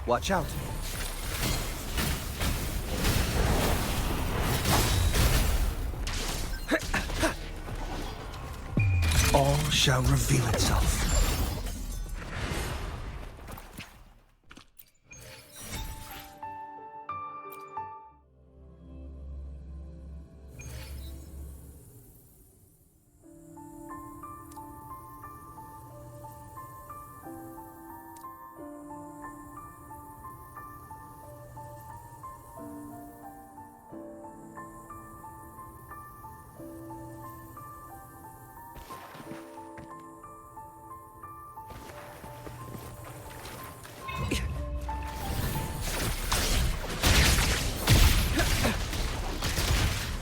Watch out. All shall reveal itself.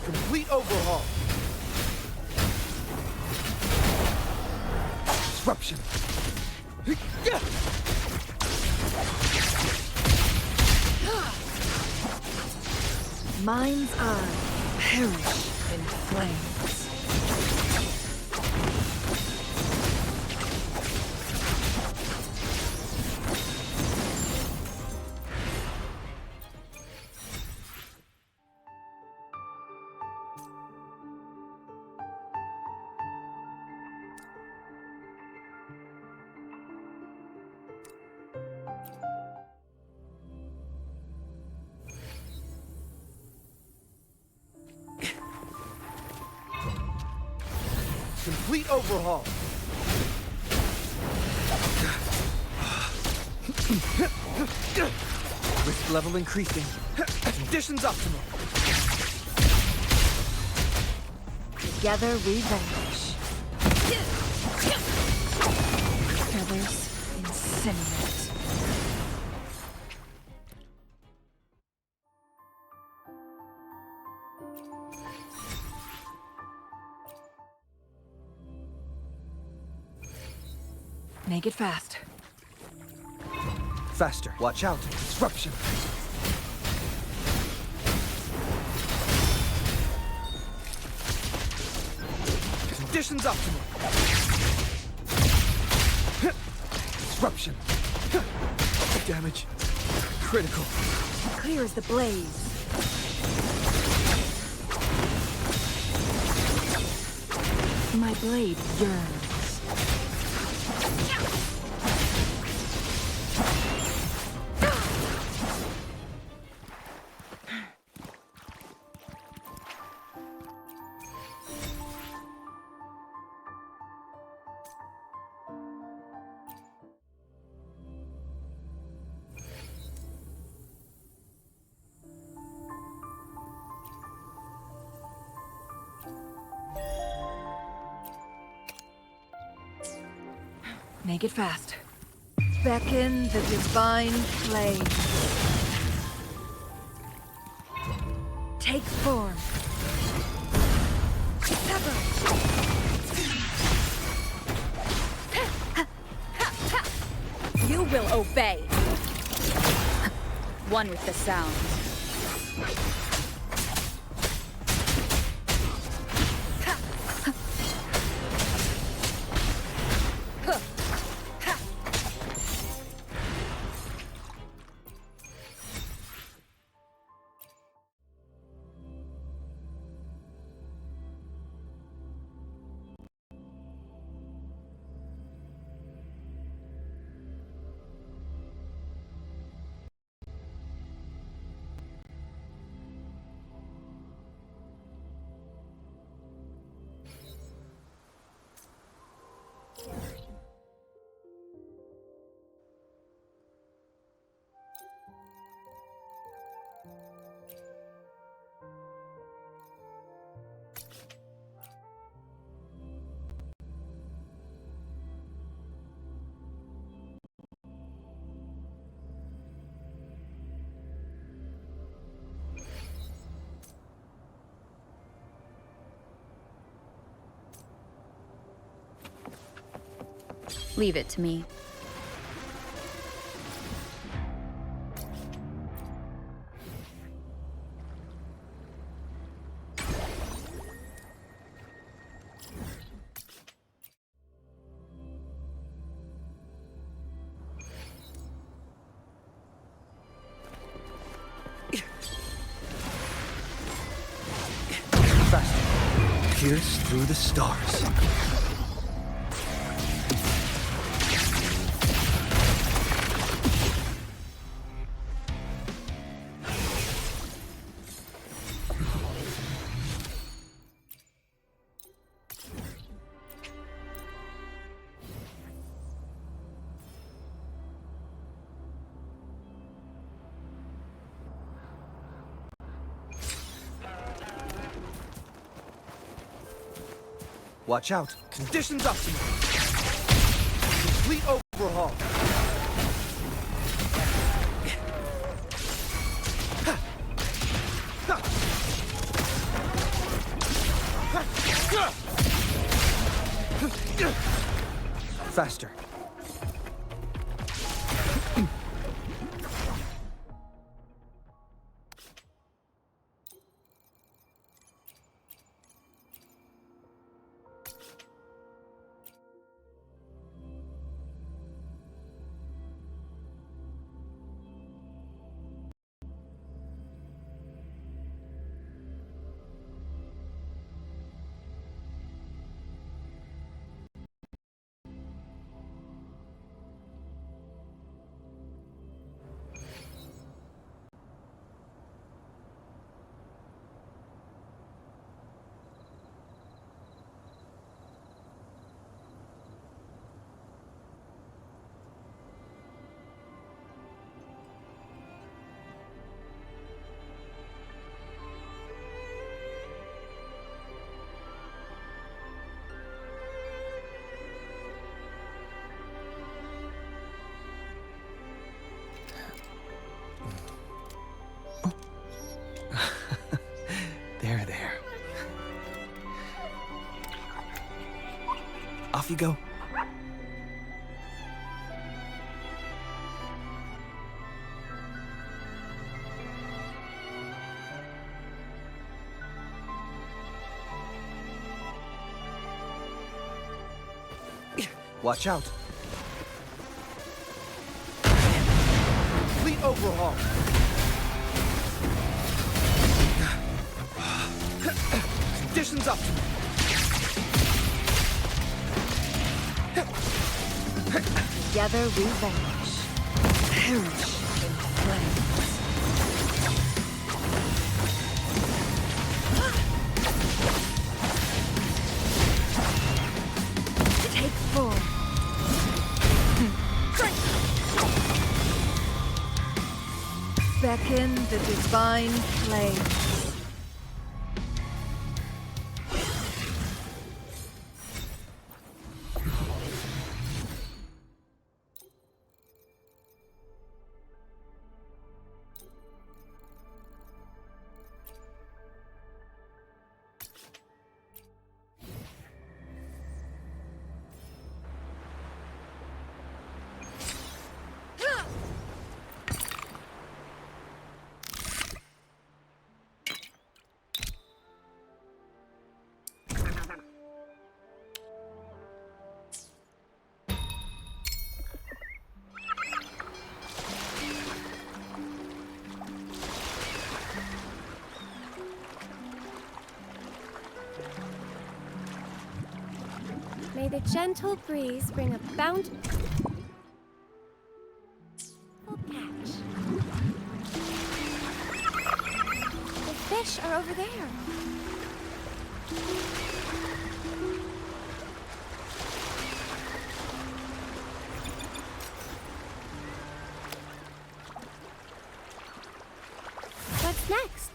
Complete overhaul. Disruption. Mind's eye perish in flames. Complete overhaul. Risk level increasing. Conditions optimal. Together we vanish. Feathers incinerate. Make it fast. Faster. Watch out. Disruption. Conditions optimal. Disruption. Damage. Critical. Clear as the blaze. My blade yearns. Make it fast. Beckon the divine flame. Take form. Sever. You will obey. One with the sound. Leave it to me. Faster. Pierce through the stars. Watch out. Conditions optimal. Complete overhaul. Faster. There. Off you go. Watch out. Complete overhaul. Conditions optimal. Together we vanish. Perish in flames. Take full. Beckon the divine flames. May the gentle breeze bring a bountiful catch. The fish are over there. What's next?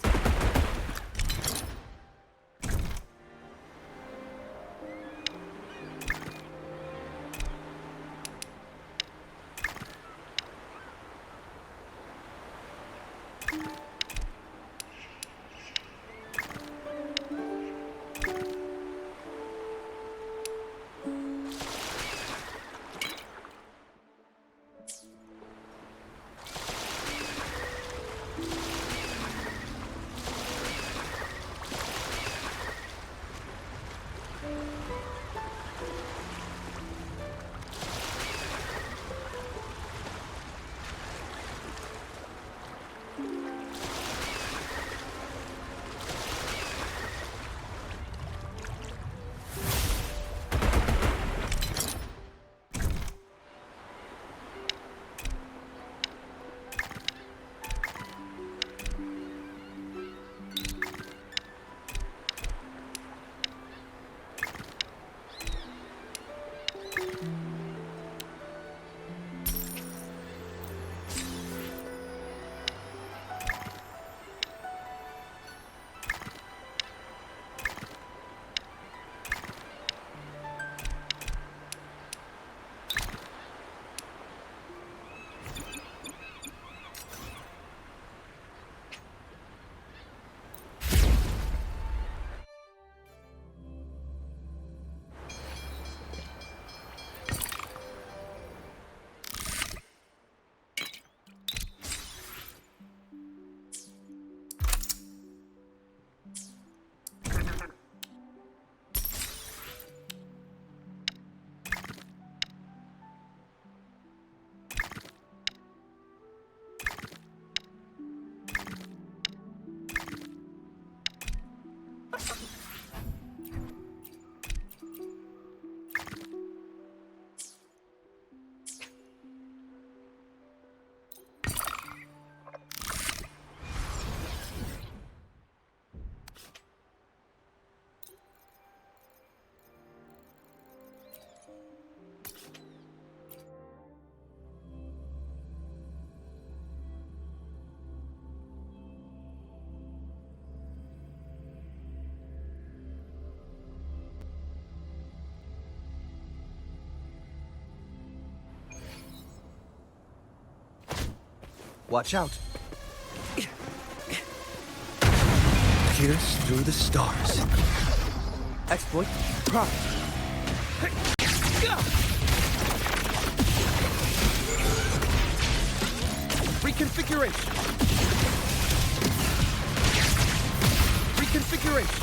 Watch out. Pierce through the stars. Exploit. Prime. Reconfiguration. Reconfiguration.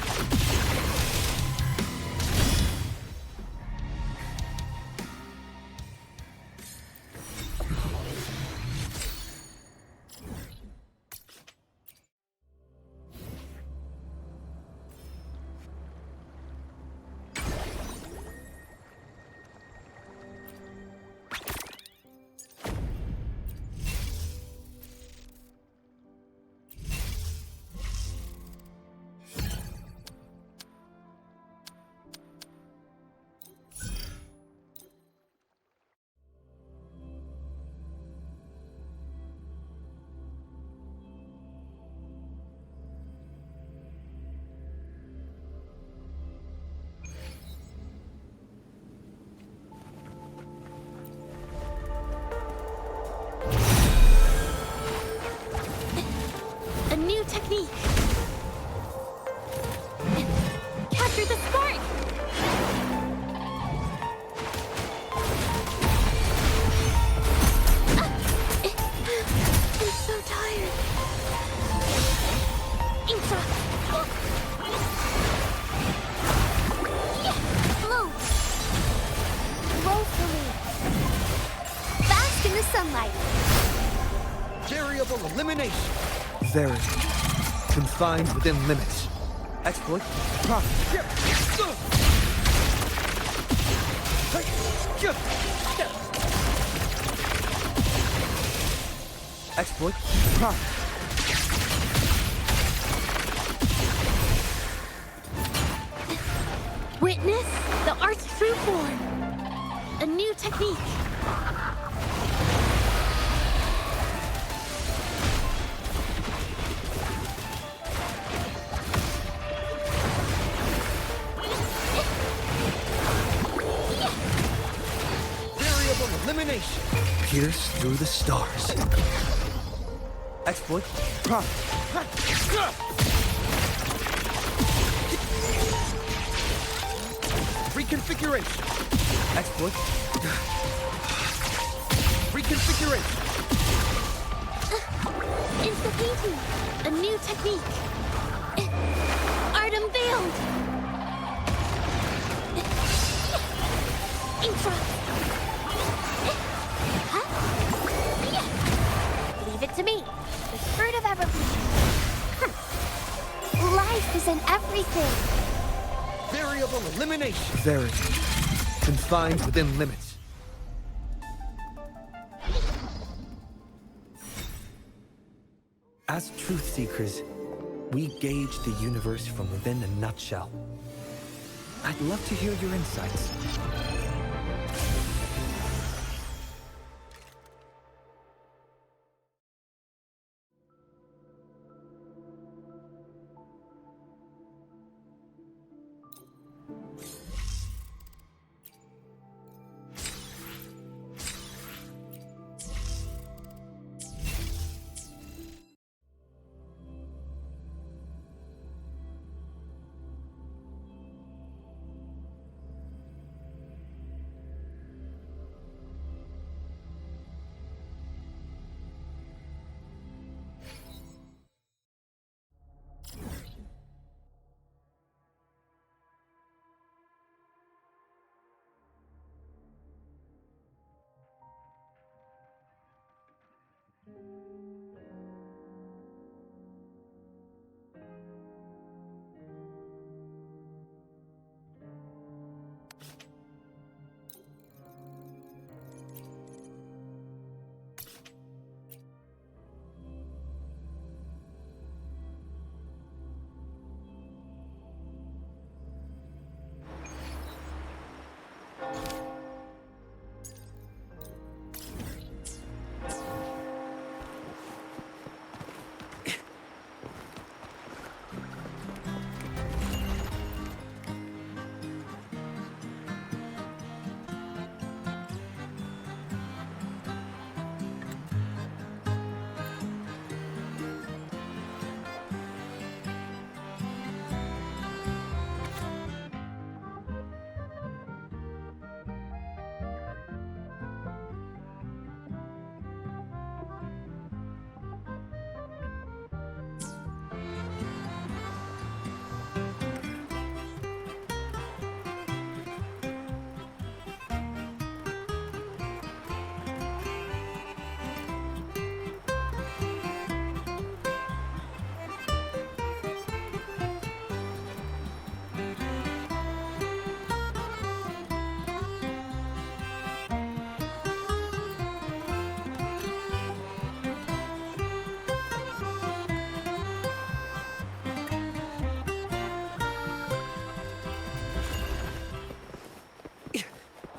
A new technique. Capture the spark. I'm so tired. Insa. Float. Woefully. Bask in the sunlight. Variable elimination. Very. Confined within limits. Exploit. Profit. Exploit. Prime. Witness the art's true form. A new technique. Variable elimination. Pierce through the stars. Exploit. Prime. Reconfiguration. Exploit. Reconfiguration. Insta-painting. A new technique. Art unveiled. Intro. Leave it to me. The fruit of evolution. Life is in everything. Variable elimination. Very. Confined within limits. As truth seekers, we gauge the universe from within a nutshell. I'd love to hear your insights.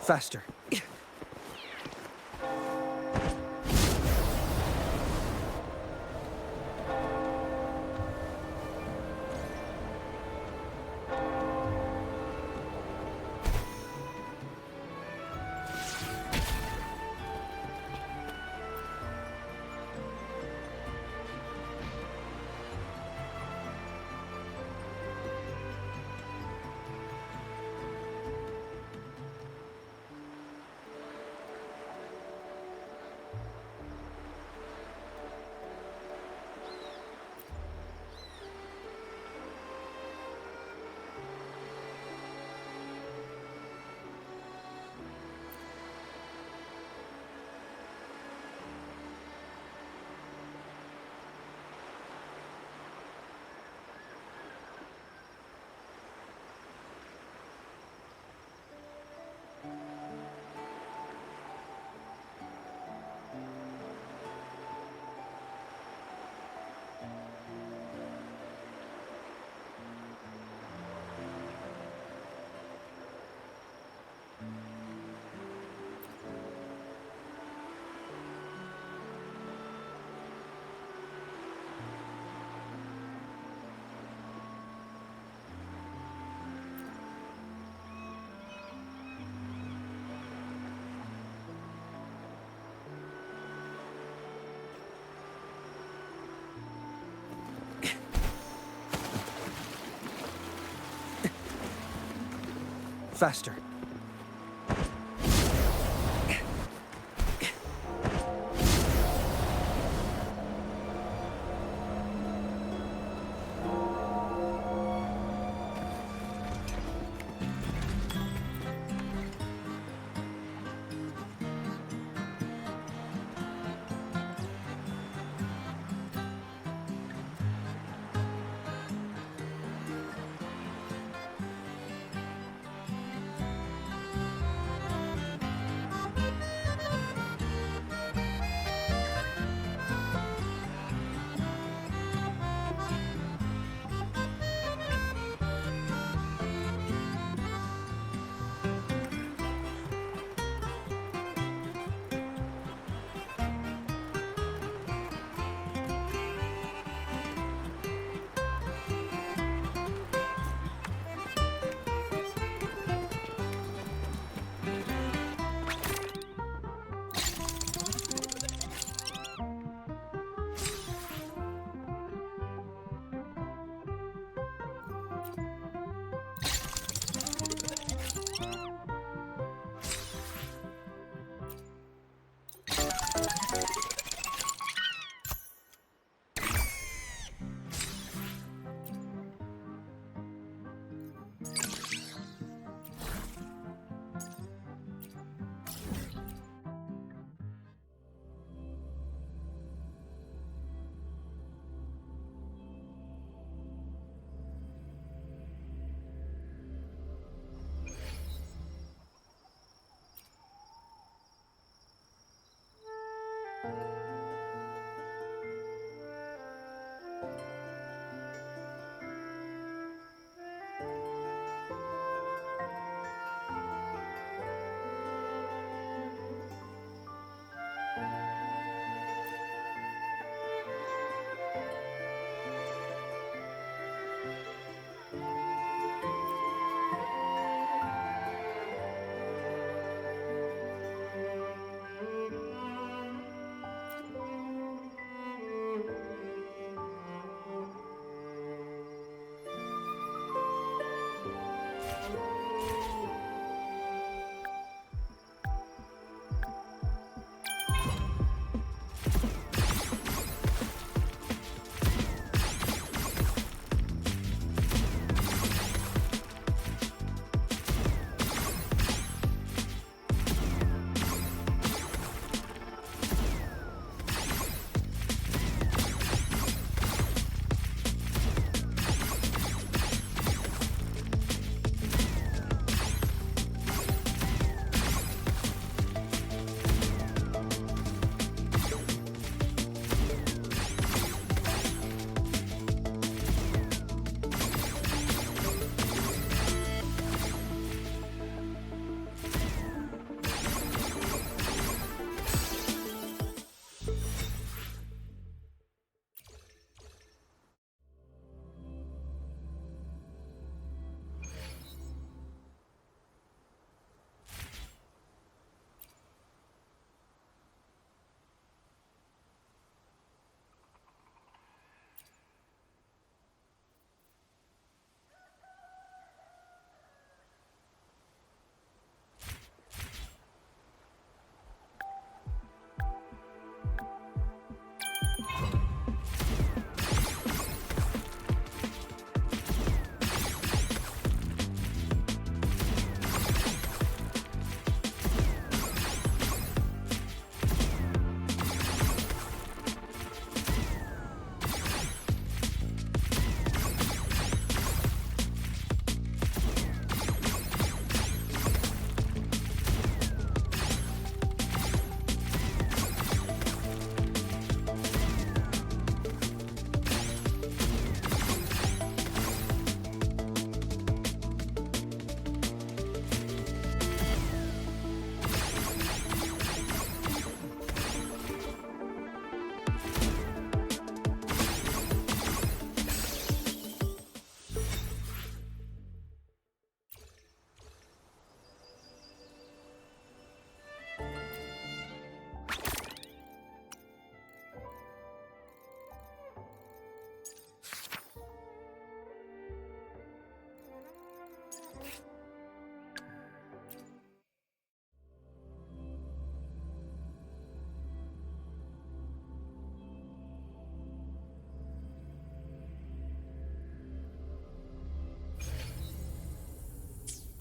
Faster. faster.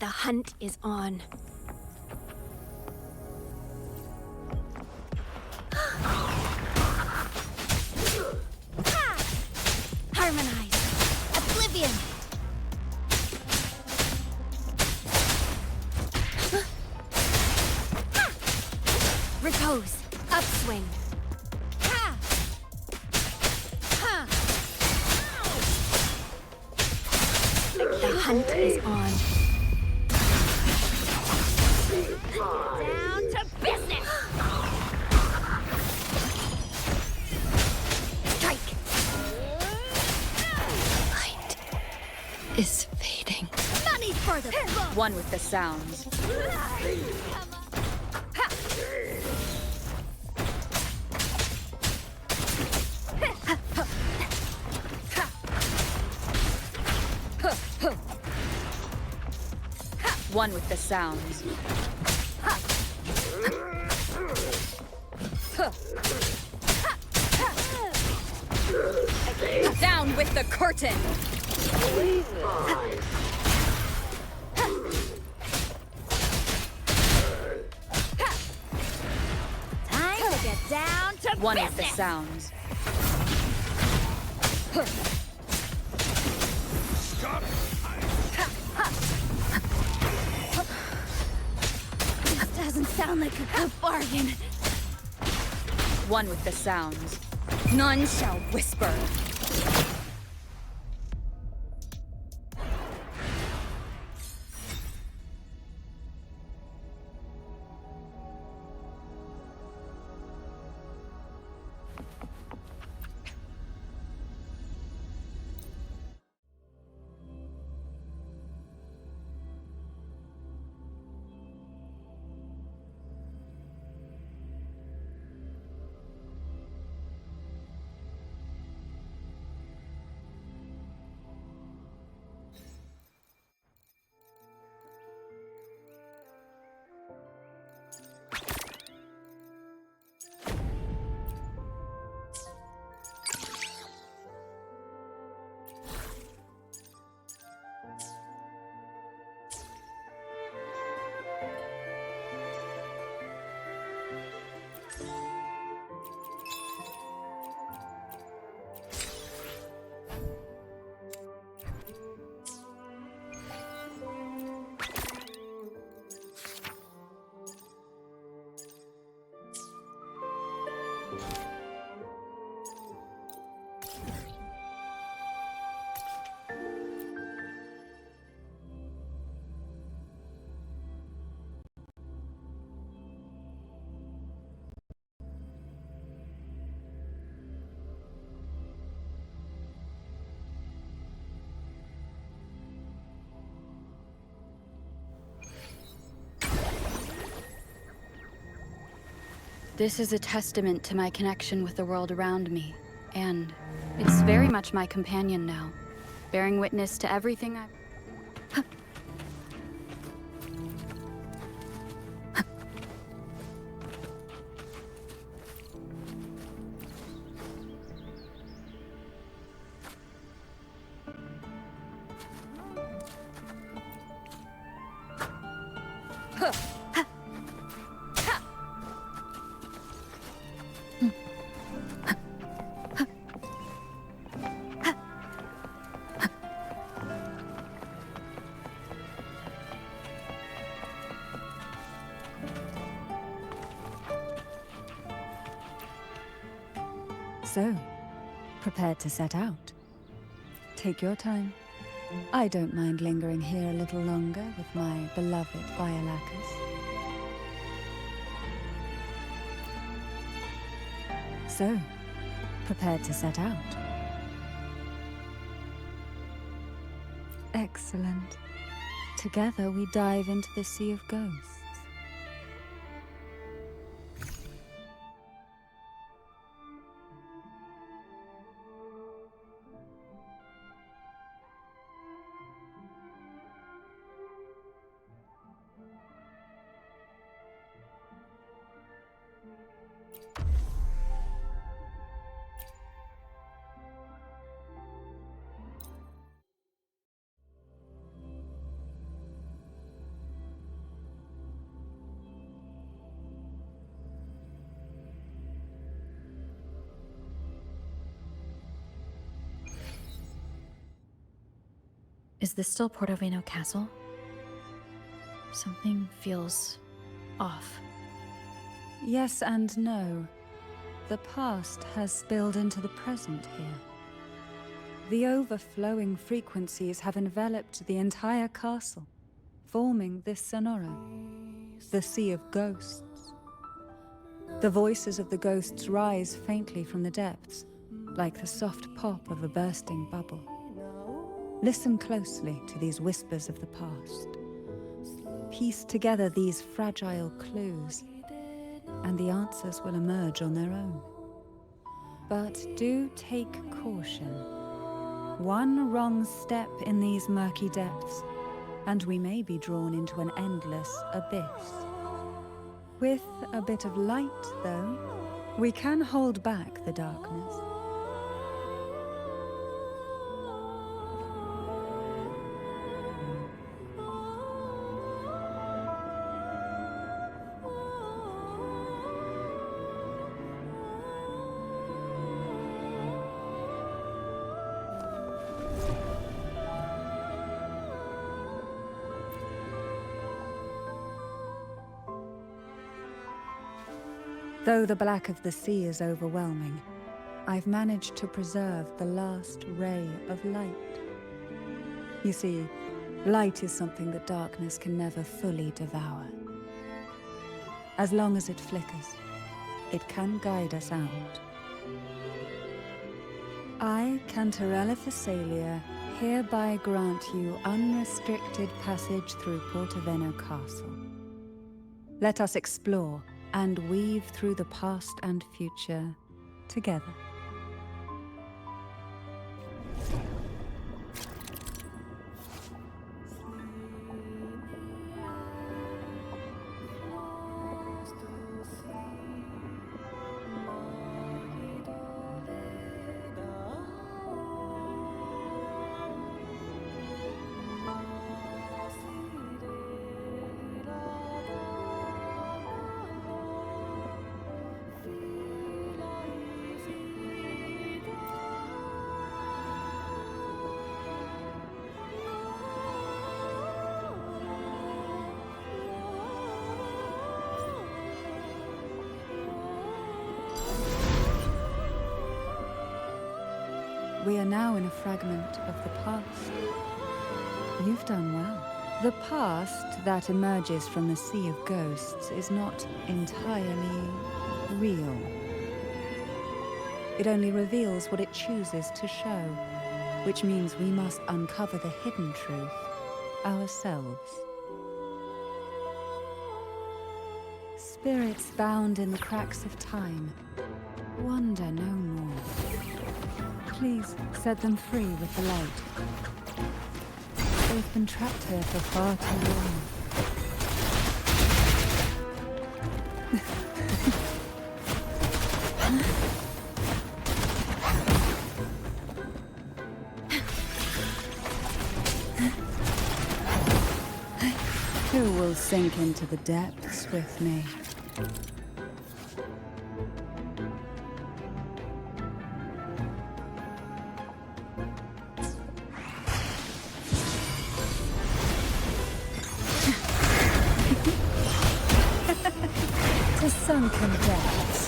The hunt is on. Harmonize. Oblivion. Repose. Upswing. Ha! Ha! The hunt is on. Down to business! Strike! Light is fading. Money for the One with the sounds. One with the sounds. Down with the curtain! time to get down to One business! with the sounds. This doesn't sound like a good bargain. One with the sounds. None shall whisper. This is a testament to my connection with the world around me, and it's very much my companion now, bearing witness to everything I... So, prepared to set out? Take your time. I don't mind lingering here a little longer with my beloved Biolacus. So, prepared to set out? Excellent. Together we dive into the Sea of Ghosts. Is this still Portoveno Castle? Something feels off. Yes and no. The past has spilled into the present here. The overflowing frequencies have enveloped the entire castle, forming this sonora, the Sea of Ghosts. The voices of the ghosts rise faintly from the depths, like the soft pop of a bursting bubble. Listen closely to these whispers of the past. Piece together these fragile clues, and the answers will emerge on their own. But do take caution. One wrong step in these murky depths, and we may be drawn into an endless abyss. With a bit of light, though, we can hold back the darkness. Though the black of the sea is overwhelming, I've managed to preserve the last ray of light. You see, light is something that darkness can never fully devour. As long as it flickers, it can guide us out. I, Cantarella Thessalia, hereby grant you unrestricted passage through Portoveno Castle. Let us explore and weave through the past and future together. We are now in a fragment of the past. You've done well. The past that emerges from the Sea of Ghosts is not entirely real. It only reveals what it chooses to show, which means we must uncover the hidden truth ourselves. Spirits bound in the cracks of time wander no more. Please set them free with the light. They've been trapped here for far too long. Who will sink into the depths with me? To sunken depths.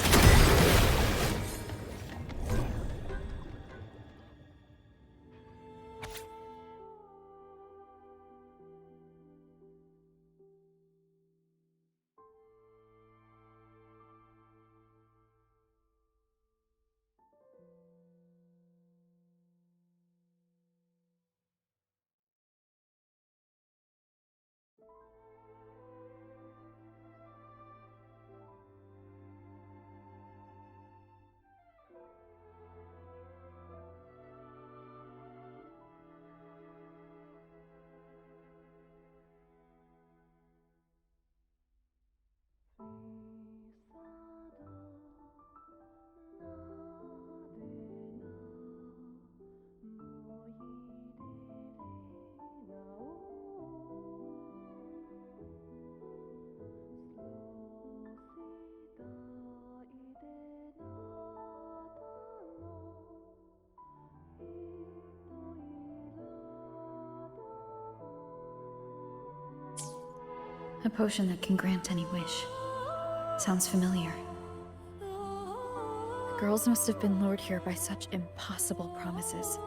A potion that can grant any wish. Sounds familiar. The girls must have been lured here by such impossible promises.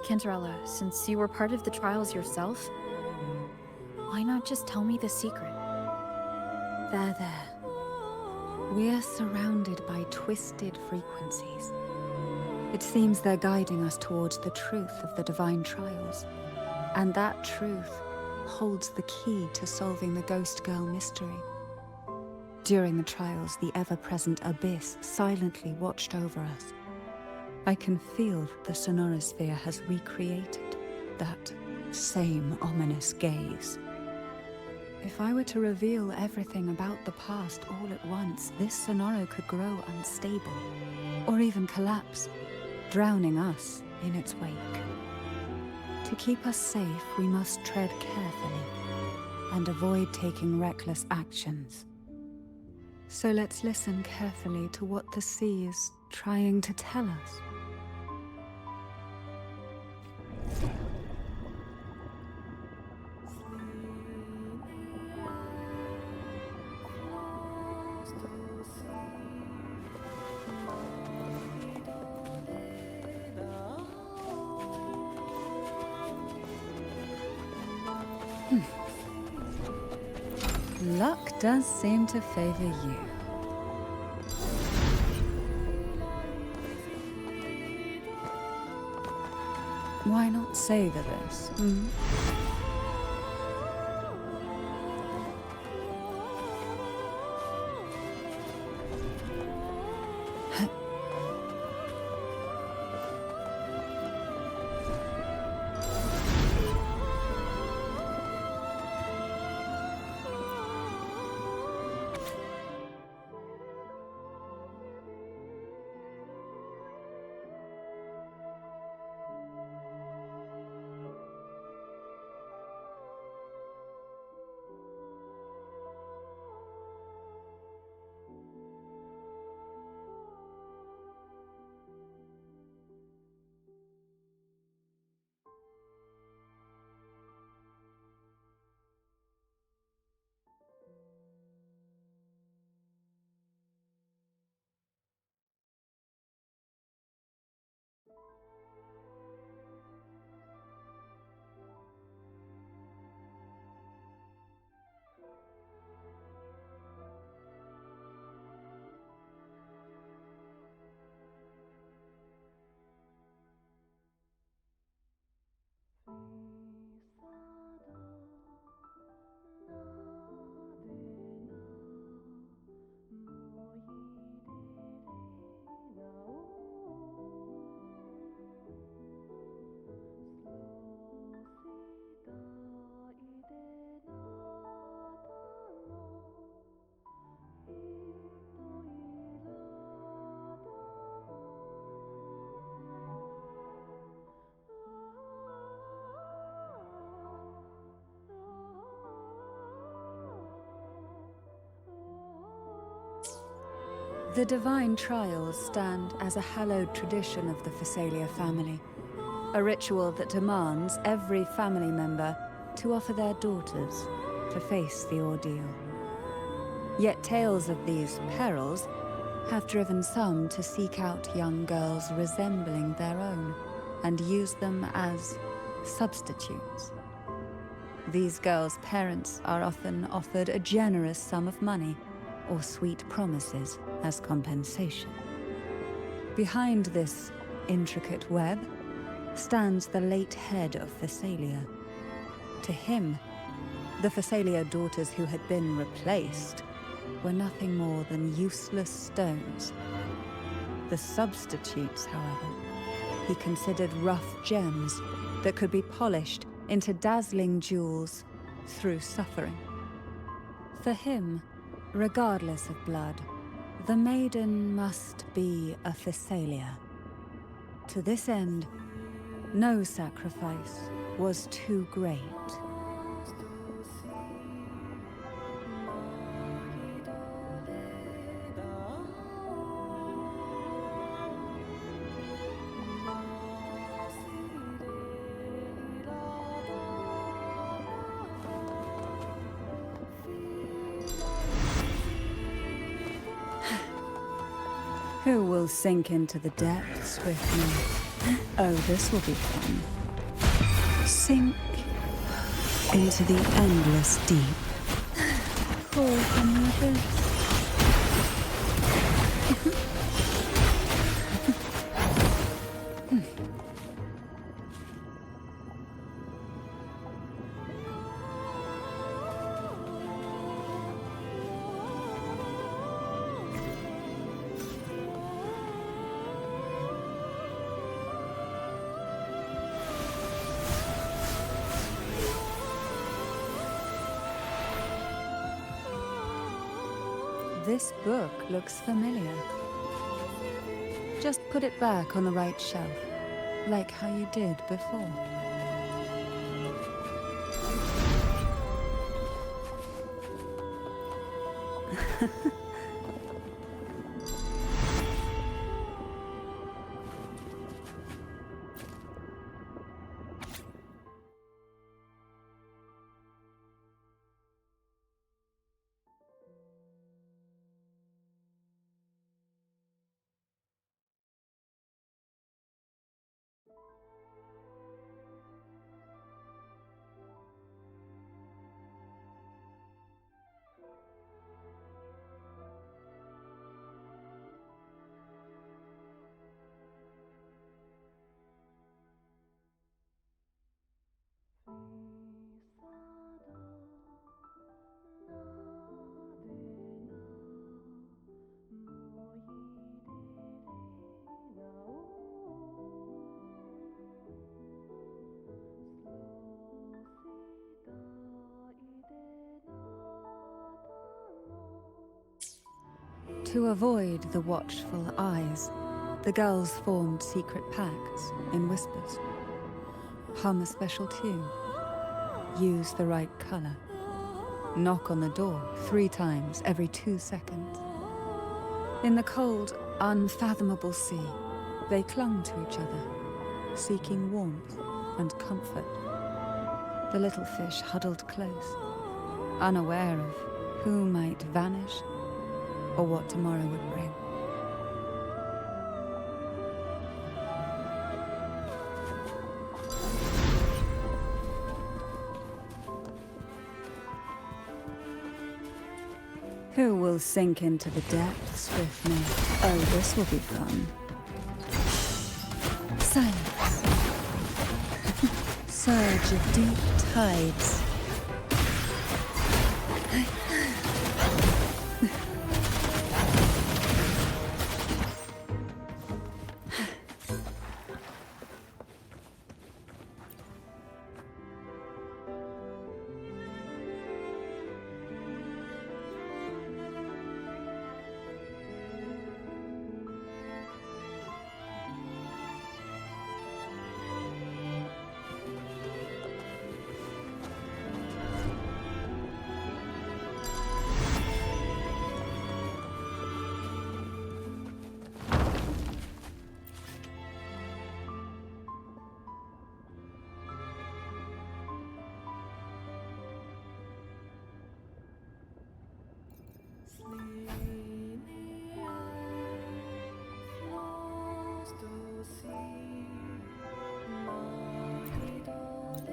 Cantarella, since you were part of the trials yourself, why not just tell me the secret? There. We're surrounded by twisted frequencies. It seems they're guiding us towards the truth of the divine trials. And that truth holds the key to solving the Ghost Girl mystery. During the trials, the ever-present abyss silently watched over us. I can feel that the sonorosphere has recreated that same ominous gaze. If I were to reveal everything about the past all at once, this sonoro could grow unstable, or even collapse, drowning us in its wake. To keep us safe, we must tread carefully and avoid taking reckless actions. So let's listen carefully to what the sea is trying to tell us. Luck does seem to favor you. Why not savor this? The divine trials stand as a hallowed tradition of the Phasalia family, a ritual that demands every family member to offer their daughters to face the ordeal. Yet tales of these perils have driven some to seek out young girls resembling their own and use them as substitutes. These girls' parents are often offered a generous sum of money or sweet promises as compensation. Behind this intricate web stands the late head of Phasalia. To him, the Phasalia daughters who had been replaced were nothing more than useless stones. The substitutes, however, he considered rough gems that could be polished into dazzling jewels through suffering. For him, regardless of blood, the maiden must be a Phasalia. To this end, no sacrifice was too great. Who will sink into the depths with me? Oh, this will be fun. Sink into the endless deep. Call from the abyss. This book looks familiar. Just put it back on the right shelf, like how you did before. To avoid the watchful eyes, the girls formed secret pacts in whispers. Hum a special tune. Use the right color. Knock on the door 3 times every 2 seconds. In the cold, unfathomable sea, they clung to each other, seeking warmth and comfort. The little fish huddled close, unaware of who might vanish or what tomorrow would bring. Who will sink into the depths with me? Oh, this will be fun. Silence. Surge of deep tides.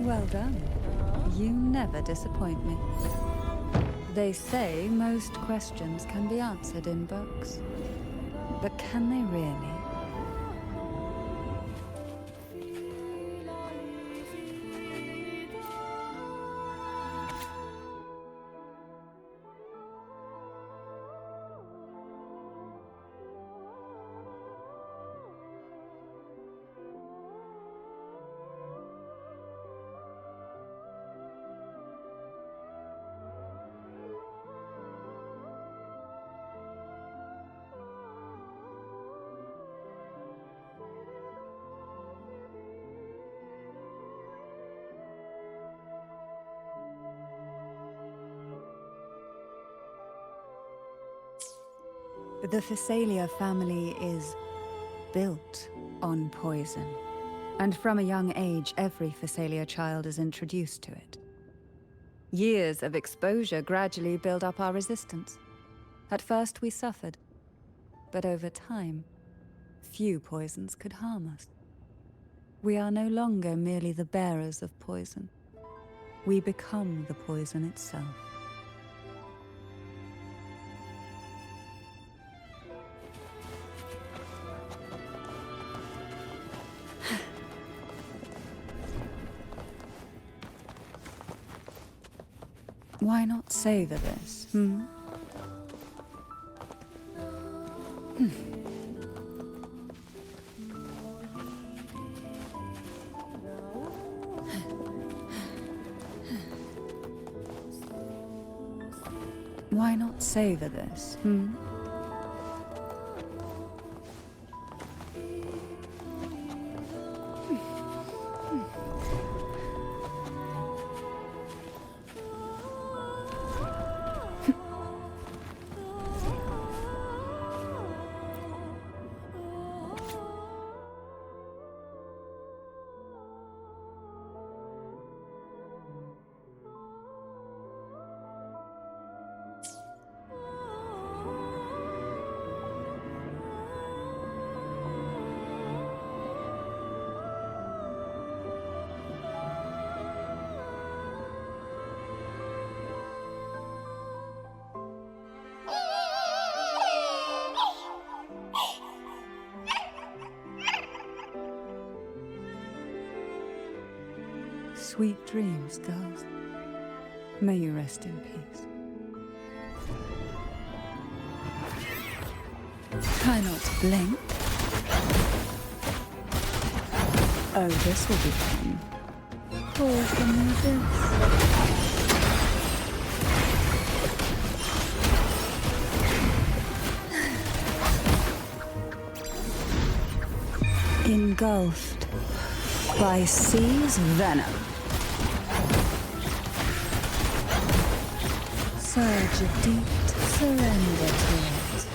Well done. You never disappoint me. They say most questions can be answered in books. But can they really? The Phasalia family is built on poison. And from a young age, every Phasalia child is introduced to it. Years of exposure gradually build up our resistance. At first we suffered, but over time, few poisons could harm us. We are no longer merely the bearers of poison. We become the poison itself. Why not savor this, Why not savor this, Sweet dreams, girls. May you rest in peace. Try not to blink. Oh, this will be fun. Fall from the abyss. Engulfed by sea's venom. Surge of deep surrender to it.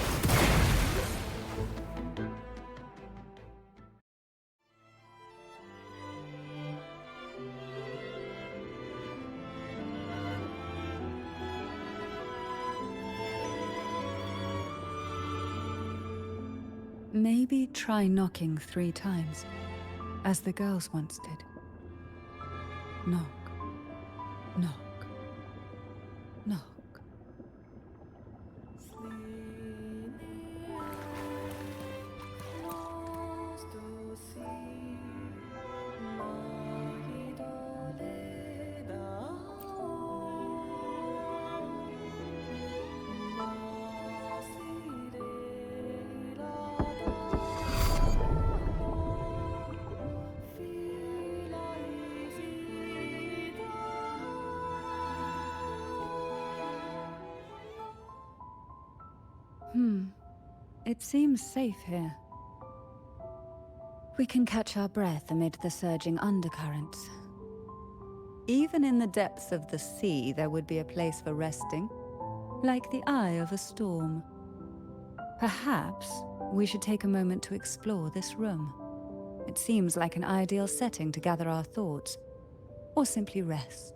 Maybe try knocking 3 times, as the girls once did. Knock, knock, knock. It seems safe here. We can catch our breath amid the surging undercurrents. Even in the depths of the sea, there would be a place for resting, like the eye of a storm. Perhaps we should take a moment to explore this room. It seems like an ideal setting to gather our thoughts, or simply rest.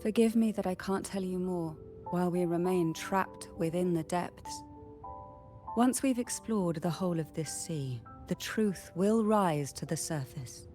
Forgive me that I can't tell you more while we remain trapped within the depths. Once we've explored the whole of this sea, the truth will rise to the surface.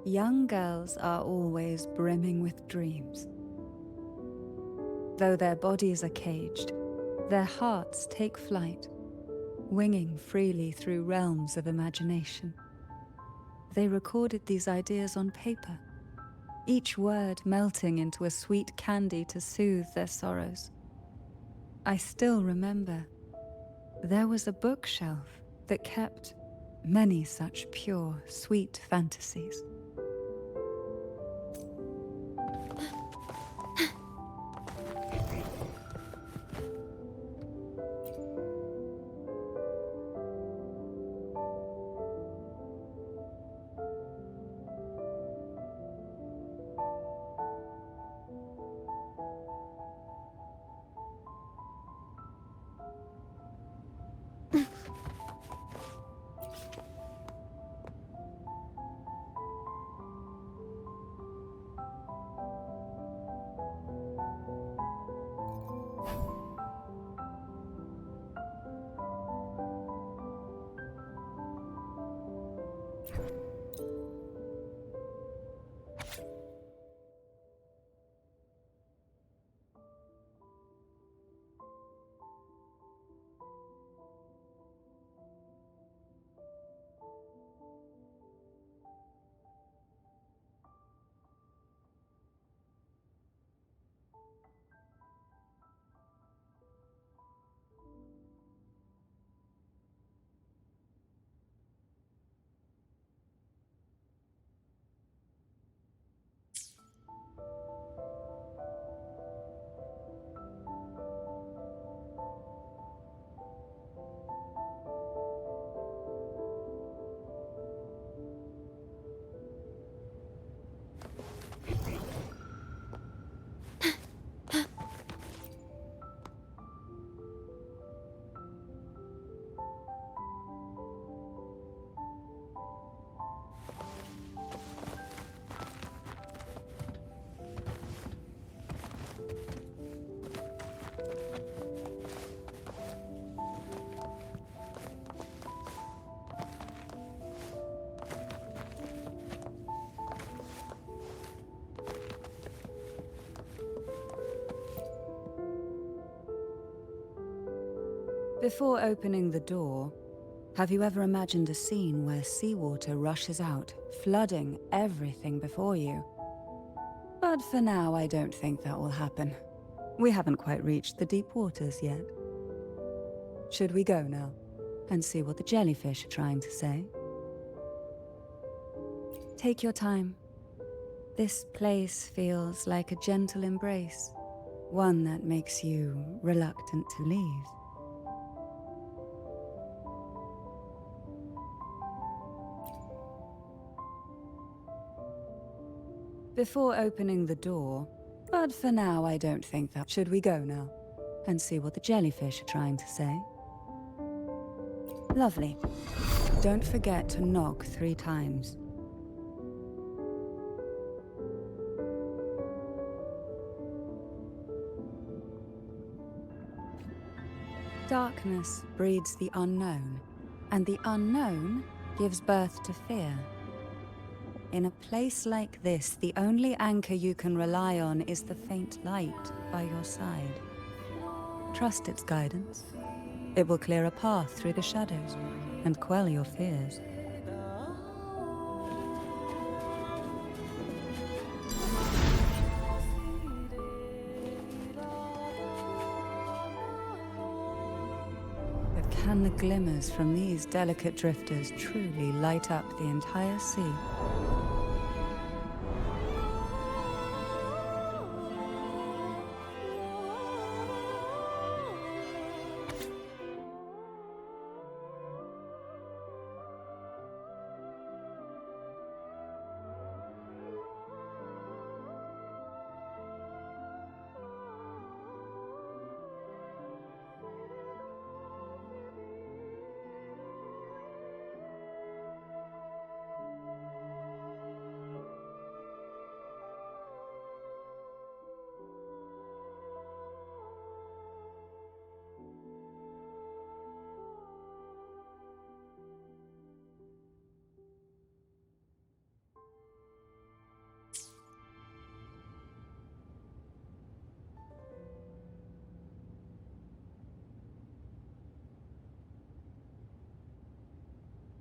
Young girls are always brimming with dreams. Though their bodies are caged, their hearts take flight, winging freely through realms of imagination. They recorded these ideas on paper, each word melting into a sweet candy to soothe their sorrows. I still remember there was a bookshelf that kept many such pure, sweet fantasies. Before opening the door, have you ever imagined a scene where seawater rushes out, flooding everything before you? But for now, I don't think that will happen. We haven't quite reached the deep waters yet. Should we go now and see what the jellyfish are trying to say? Take your time. This place feels like a gentle embrace, one that makes you reluctant to leave. Before opening the door, but for now I don't think that. Should we go now and see what the jellyfish are trying to say? Lovely. Don't forget to knock 3 times. Darkness breeds the unknown, and the unknown gives birth to fear. In a place like this, the only anchor you can rely on is the faint light by your side. Trust its guidance. It will clear a path through the shadows and quell your fears. But can the glimmers from these delicate drifters truly light up the entire sea?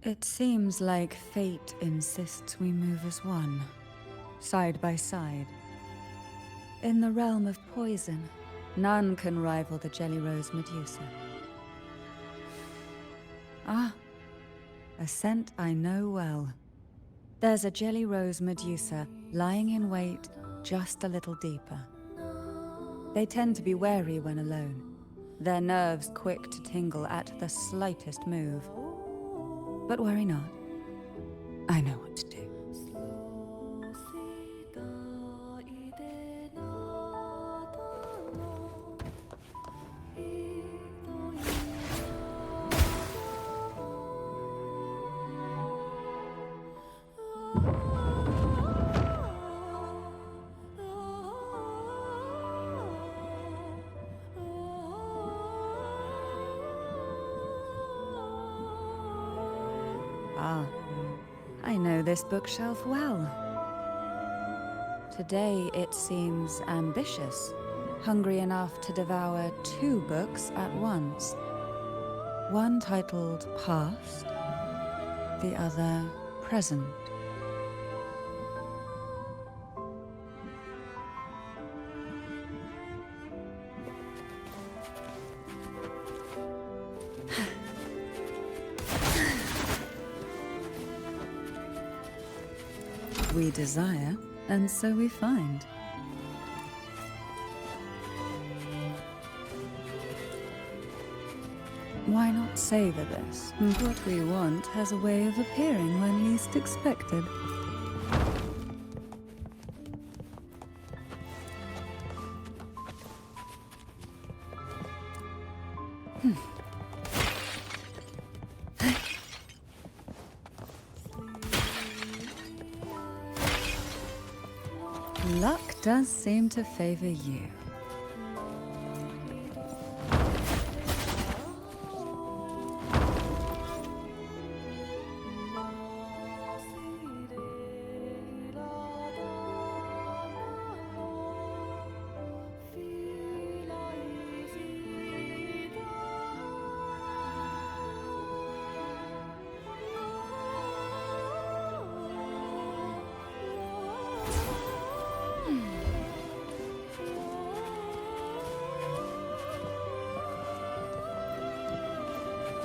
It seems like fate insists we move as one, side by side. In the realm of poison, none can rival the Jelly Rose Medusa. Ah, a scent I know well. There's a Jelly Rose Medusa lying in wait just a little deeper. They tend to be wary when alone, their nerves quick to tingle at the slightest move. But worry not. I know what to do. Ah, I know this bookshelf well. Today it seems ambitious, hungry enough to devour 2 books at once. One titled Past, the other Present. We desire, and so we find. Why not savor this? What we want has a way of appearing when least expected. Luck does seem to favor you.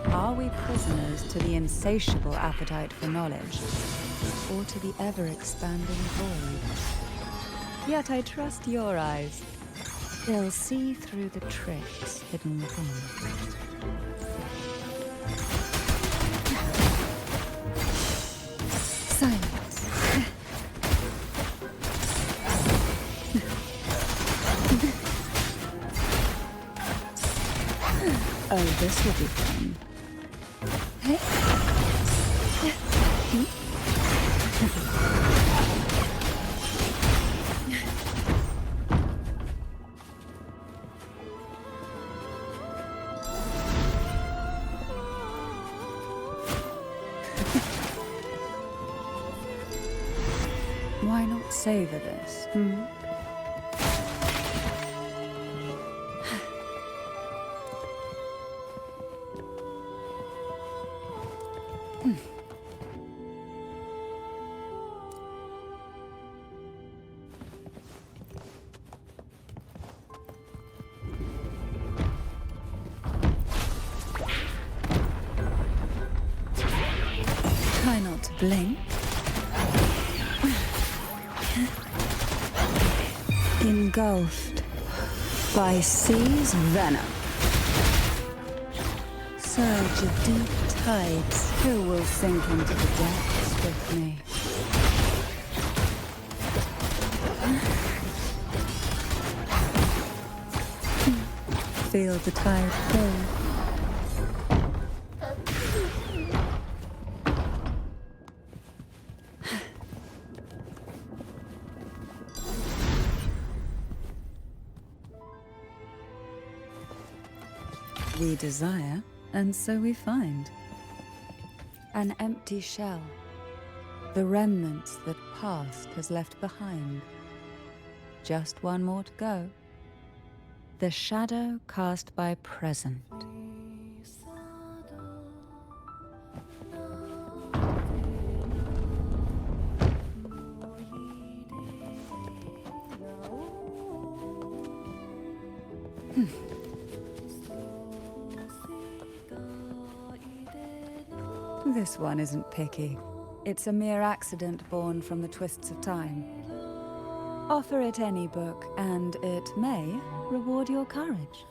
Are we prisoners to the insatiable appetite for knowledge, or to the ever-expanding void? Yet I trust your eyes. They'll see through the tricks hidden within. Silence. Oh, this will be fun. Hey. Why not savor this? Try not to blink. Engulfed by sea's venom. Surge of deep tides. Who will sink into the depths with me? Feel the tide go. We desire, and so we find. An empty shell, the remnants that past has left behind. Just one more to go. The shadow cast by present. This one isn't picky. It's a mere accident born from the twists of time. Offer it any book, and it may reward your courage.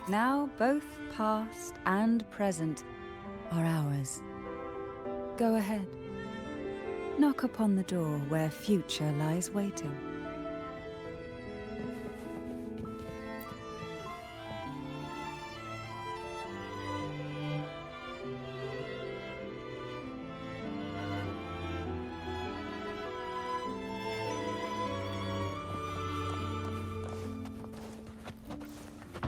Now both past and present are ours. Go ahead. Knock upon the door where future lies waiting.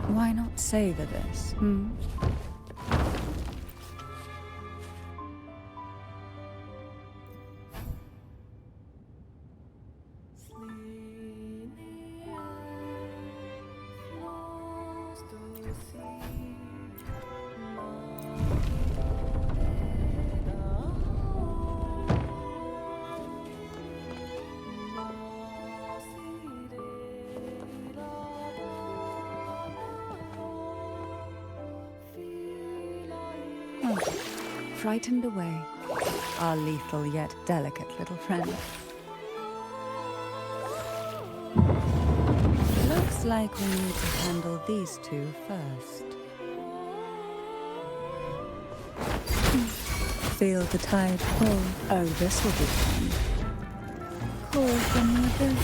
Why not savor this, hmm? Frightened away, our lethal yet delicate little friend. Looks like we need to handle these two first. Feel the tide pull. Oh, this will be fun. Call from the abyss.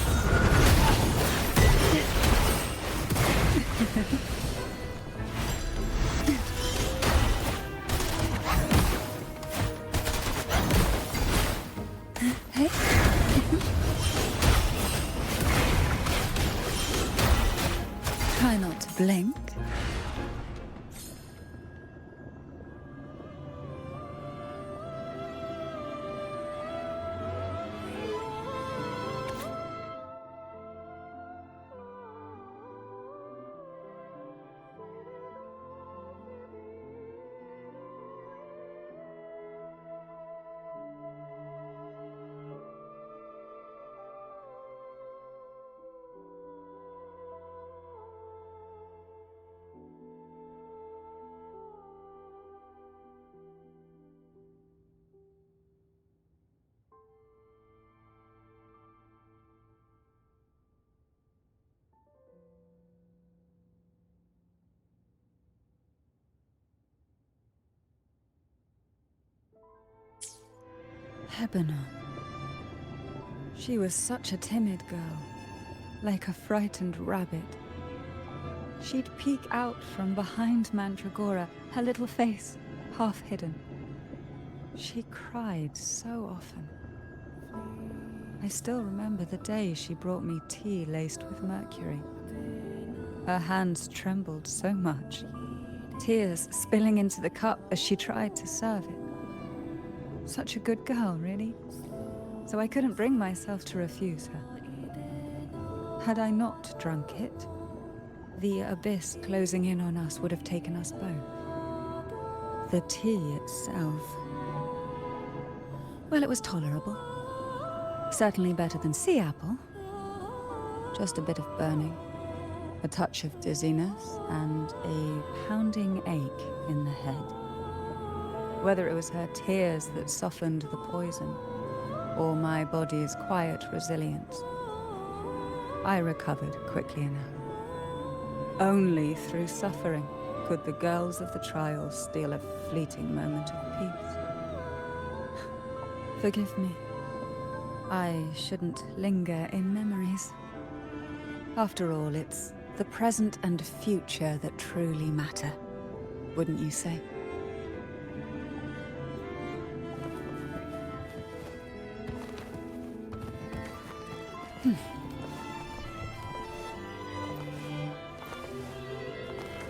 Try not to blink. Lebanon. She was such a timid girl, like a frightened rabbit. She'd peek out from behind Mandragora, her little face half hidden. She cried so often. I still remember the day she brought me tea laced with mercury. Her hands trembled so much, tears spilling into the cup as she tried to serve it. Such a good girl, really. So I couldn't bring myself to refuse her. Had I not drunk it, the abyss closing in on us would have taken us both. The tea itself... well, it was tolerable. Certainly better than sea apple. Just a bit of burning, a touch of dizziness, and a pounding ache in the head. Whether it was her tears that softened the poison, or my body's quiet resilience, I recovered quickly enough. Only through suffering could the girls of the trial steal a fleeting moment of peace. Forgive me. I shouldn't linger in memories. After all, it's the present and future that truly matter, wouldn't you say?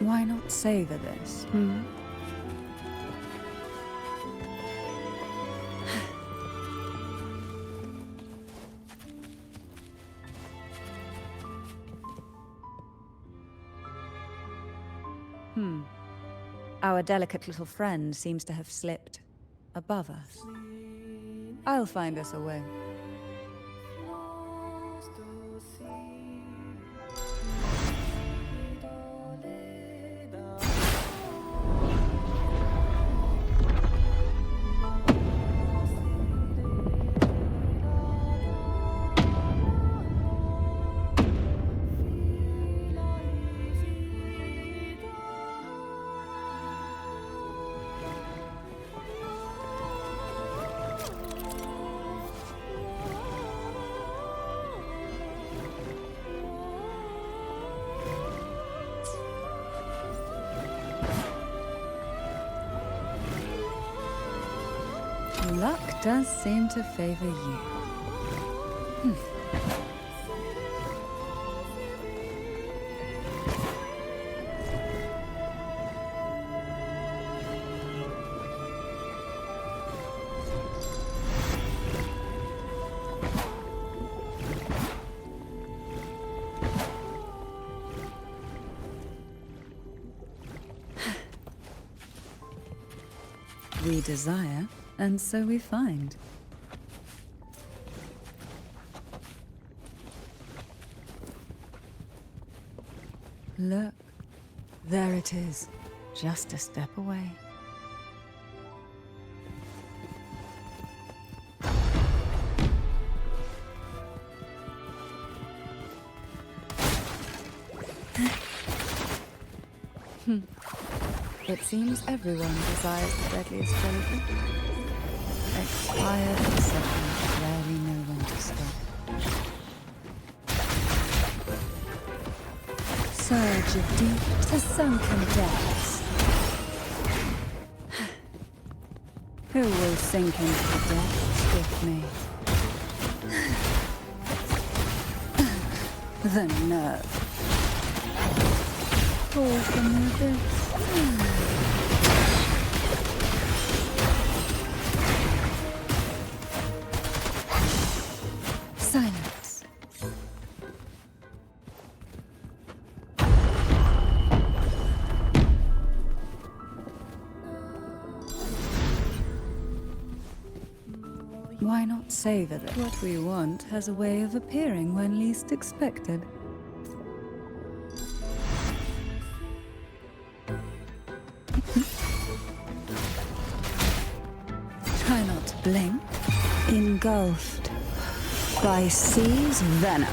Why not savor this, hmm? Our delicate little friend seems to have slipped above us. I'll find us a way. Luck does seem to favor you. We desire, and so we find. Look, there it is, just a step away. It seems everyone desires the deadliest jellyfish. Expired obsessions rarely know when to stop. Surge of deep to sunken depths. Who will sink into the depths with me? The nerve. Fall from the abyss. Silence. Why not savor that what we want has a way of appearing when least expected? Try not to blink. Engulfed by sea's venom.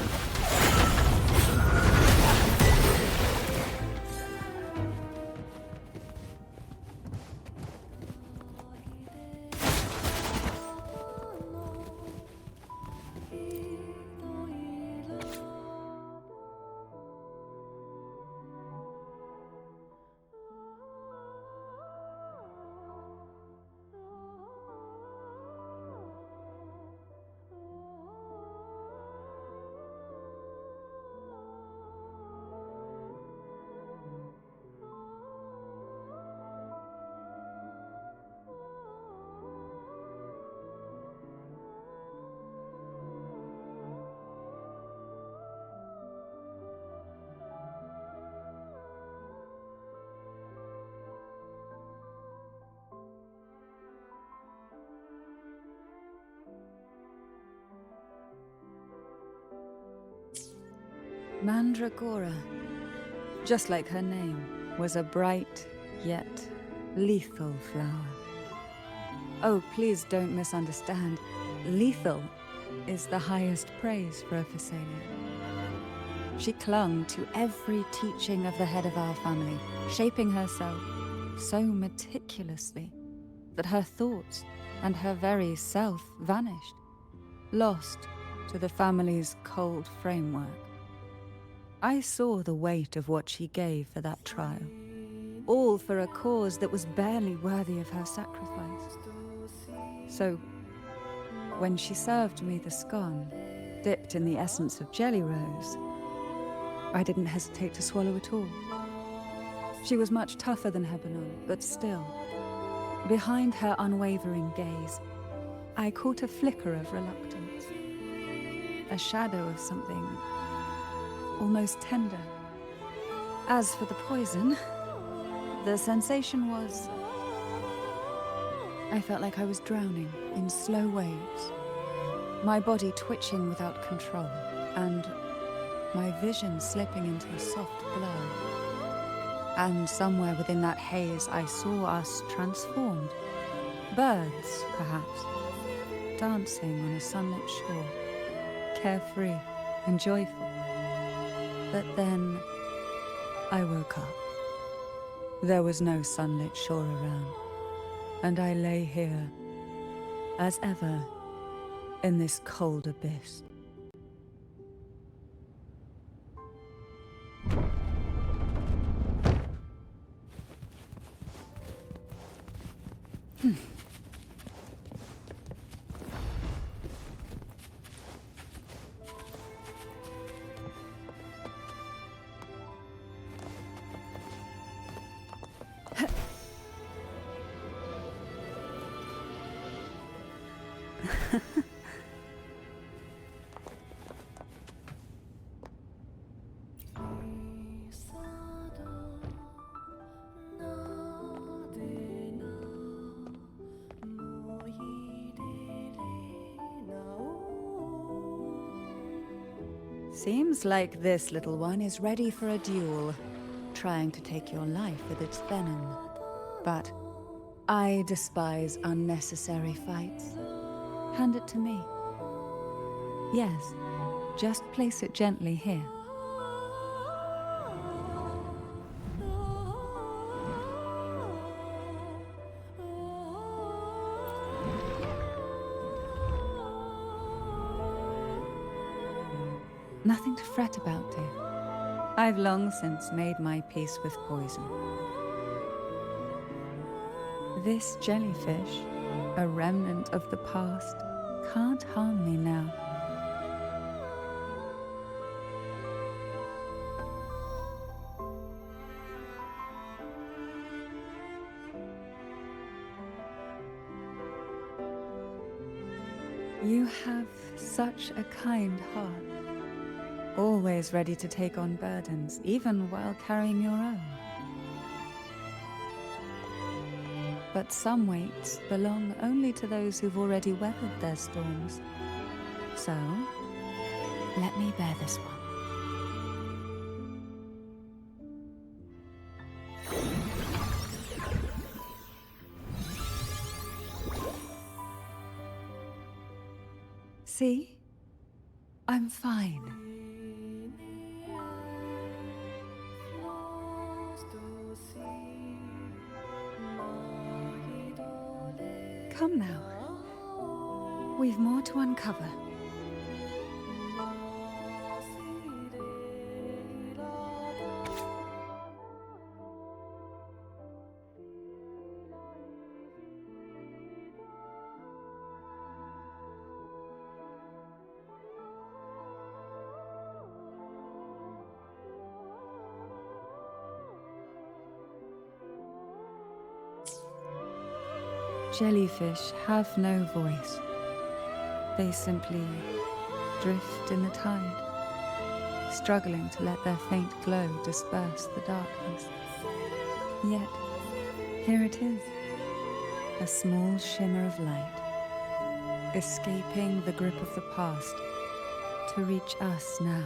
Mandragora, just like her name, was a bright yet lethal flower. Oh, please don't misunderstand. Lethal is the highest praise for a Phasalia. She clung to every teaching of the head of our family, shaping herself so meticulously that her thoughts and her very self vanished, lost to the family's cold framework. I saw the weight of what she gave for that trial, all for a cause that was barely worthy of her sacrifice. So, when she served me the scone, dipped in the essence of jelly rose, I didn't hesitate to swallow it all. She was much tougher than Hebenor, but still. Behind her unwavering gaze, I caught a flicker of reluctance. A shadow of something almost tender. As for the poison, the sensation was... I felt like I was drowning in slow waves, my body twitching without control, and my vision slipping into a soft blur. And somewhere within that haze, I saw us transformed. Birds, perhaps, dancing on a sunlit shore, carefree and joyful. But then I woke up. There was no sunlit shore around, and I lay here, as ever, in this cold abyss. Seems like this little one is ready for a duel, trying to take your life with its venom. But I despise unnecessary fights. Hand it to me. Yes, just place it gently here. Nothing to fret about, dear. I've long since made my peace with poison. This jellyfish, a remnant of the past, can't harm me now. You have such a kind heart. Always ready to take on burdens, even while carrying your own. But some weights belong only to those who've already weathered their storms. So, let me bear this one. See? I'm fine. Come now. We've more to uncover. Jellyfish have no voice. They simply drift in the tide, struggling to let their faint glow disperse the darkness. Yet, here it is, a small shimmer of light, escaping the grip of the past to reach us now.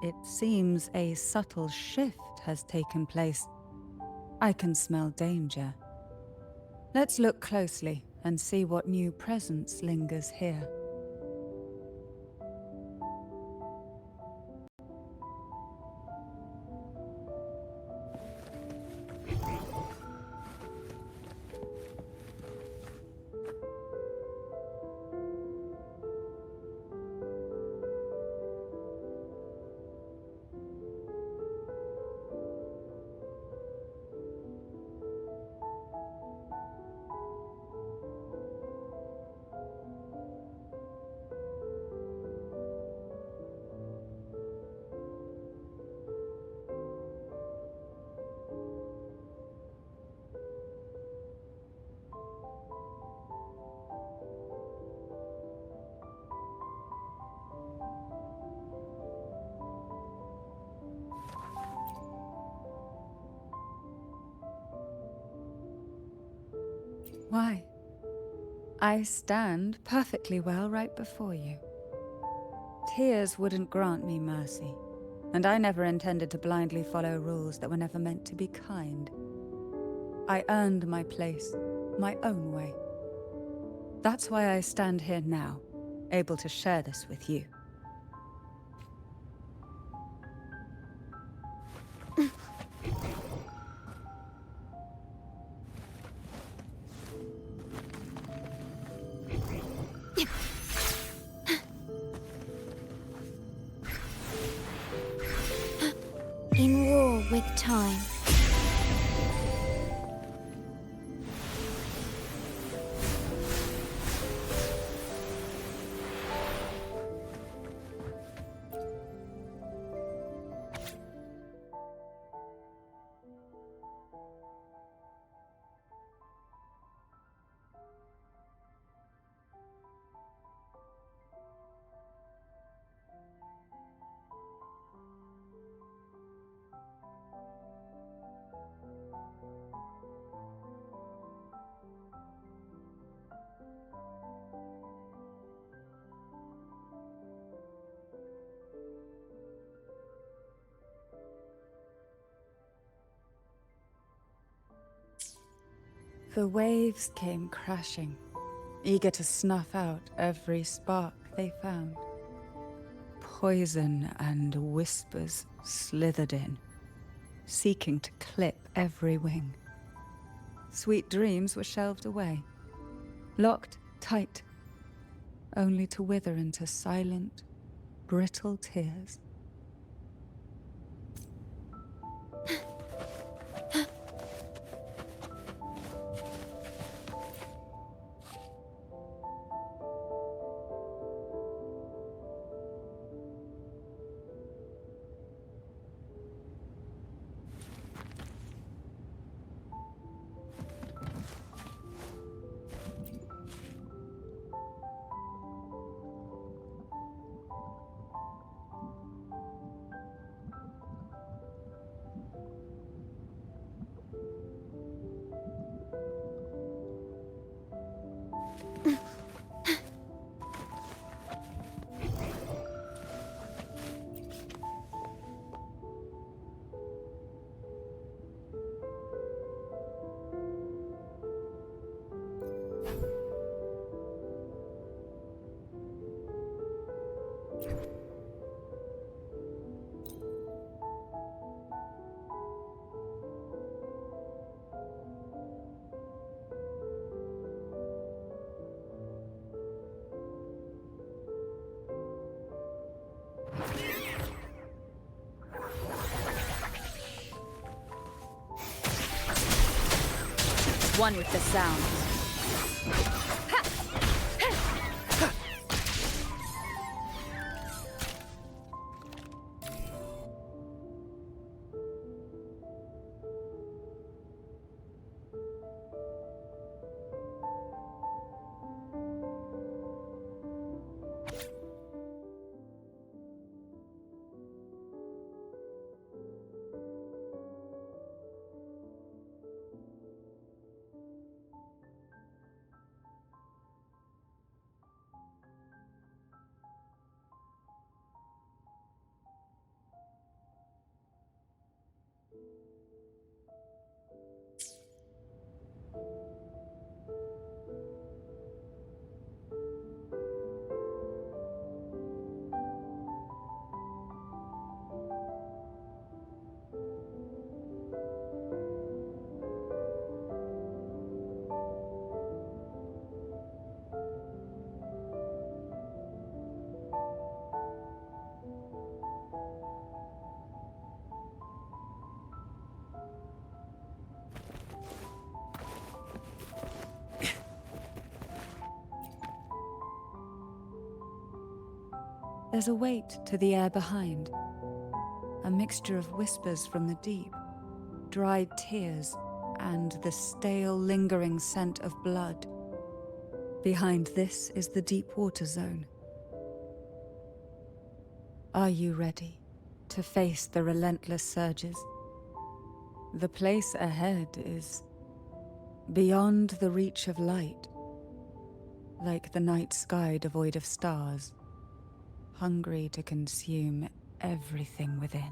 It seems a subtle shift has taken place. I can smell danger. Let's look closely and see what new presence lingers here. Why? I stand perfectly well right before you. Tears wouldn't grant me mercy, and I never intended to blindly follow rules that were never meant to be kind. I earned my place, my own way. That's why I stand here now, able to share this with you. In war with time. The waves came crashing, eager to snuff out every spark they found. Poison and whispers slithered in, seeking to clip every wing. Sweet dreams were shelved away, locked tight, only to wither into silent, brittle tears. One with the sound. There's a weight to the air behind, a mixture of whispers from the deep, dried tears, and the stale, lingering scent of blood. Behind this is the deep water zone. Are you ready to face the relentless surges? The place ahead is beyond the reach of light, like the night sky devoid of stars, hungry to consume everything within.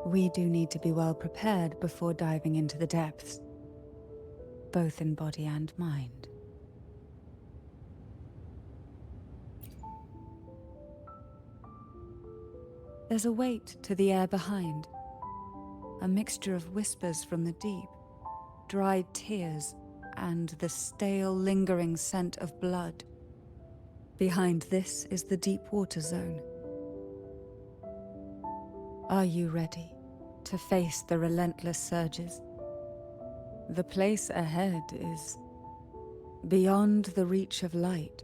We do need to be well prepared before diving into the depths, both in body and mind. There's a weight to the air behind, a mixture of whispers from the deep, dried tears, and the stale, lingering scent of blood. Behind this is the deep water zone. Are you ready to face the relentless surges? The place ahead is beyond the reach of light,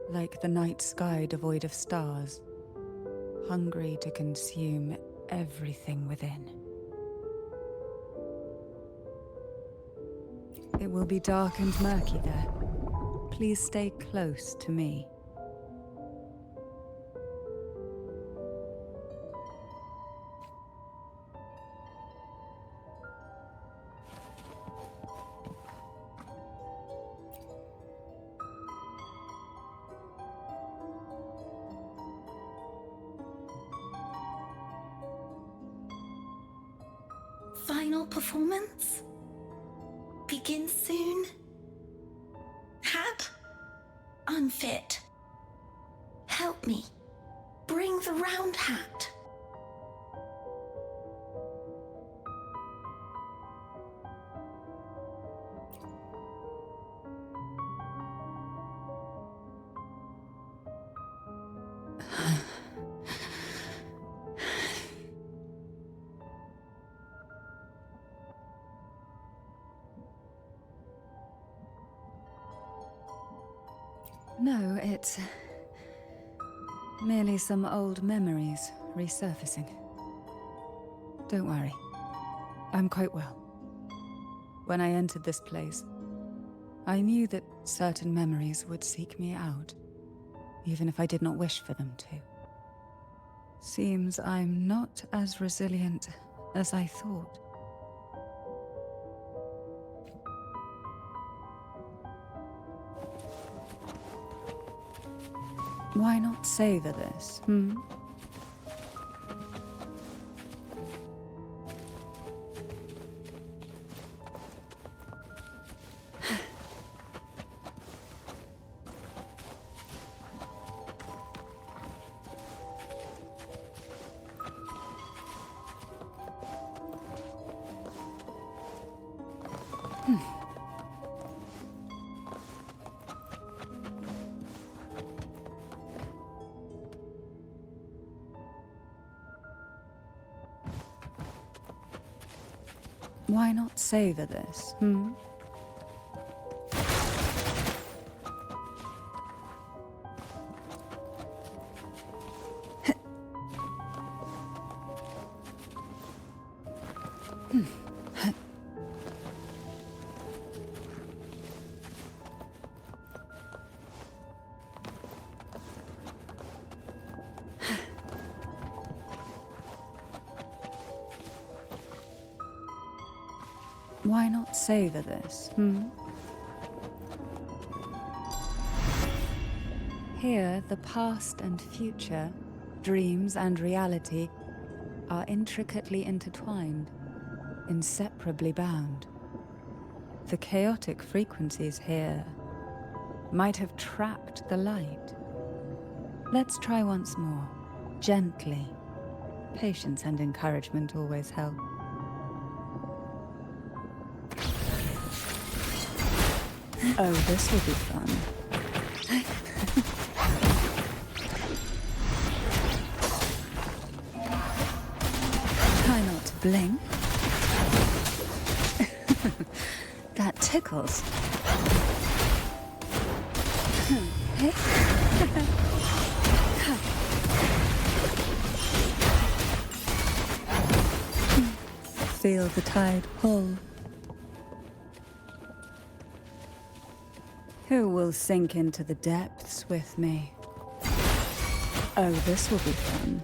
like the night sky devoid of stars, hungry to consume everything within. It will be dark and murky there. Please stay close to me. Final performance? Begin soon? Hat? Unfit. Help me. Bring the round hat. No, it's merely some old memories resurfacing. Don't worry, I'm quite well. When I entered this place, I knew that certain memories would seek me out, even if I did not wish for them to. Seems I'm not as resilient as I thought. Why not savor this, Why not savor this, Why not savor this, Here, the past and future, dreams and reality, are intricately intertwined, inseparably bound. The chaotic frequencies here might have trapped the light. Let's try once more, gently. Patience and encouragement always help. Oh, this will be fun. Try not to blink. That tickles. Feel the tide pull. Who will sink into the depths with me? Oh, this will be fun.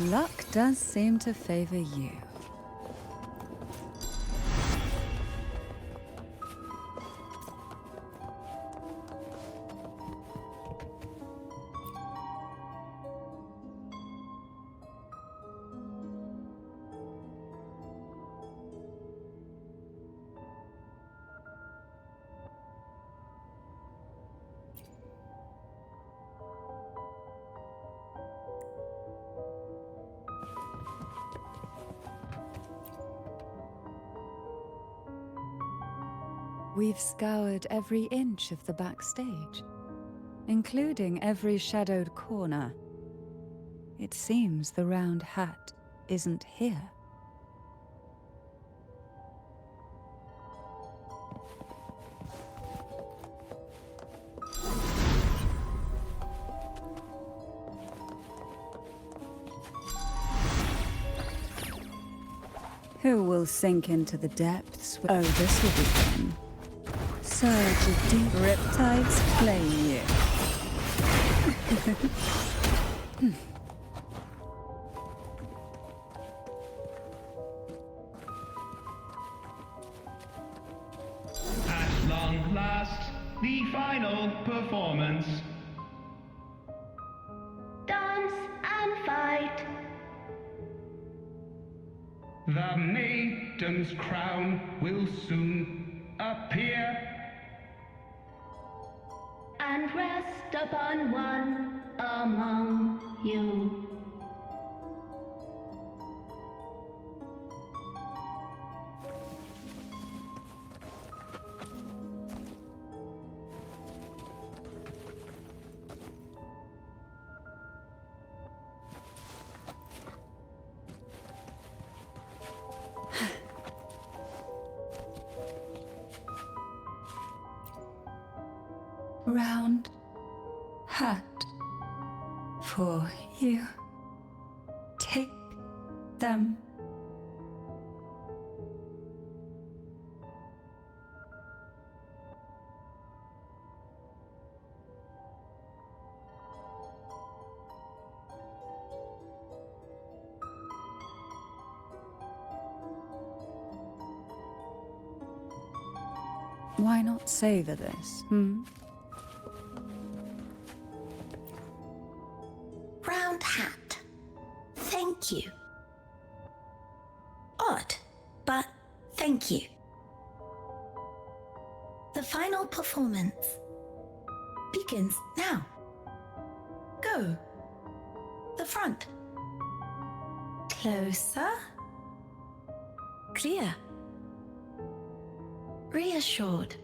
Luck does seem to favor you. We've scoured every inch of the backstage, including every shadowed corner. It seems the round hat isn't here. Who will sink into the depths? Oh, this will be fun. Surge of deep riptides claim you. At long last, the final performance. Dance and fight. The maiden's crown will soon appear. And rest upon one among you. Round hat for you. Take them. Why not savor this, Round hat. Thank you. Odd, but thank you. The final performance begins now. Go. The front. Closer. Clear. Reassured.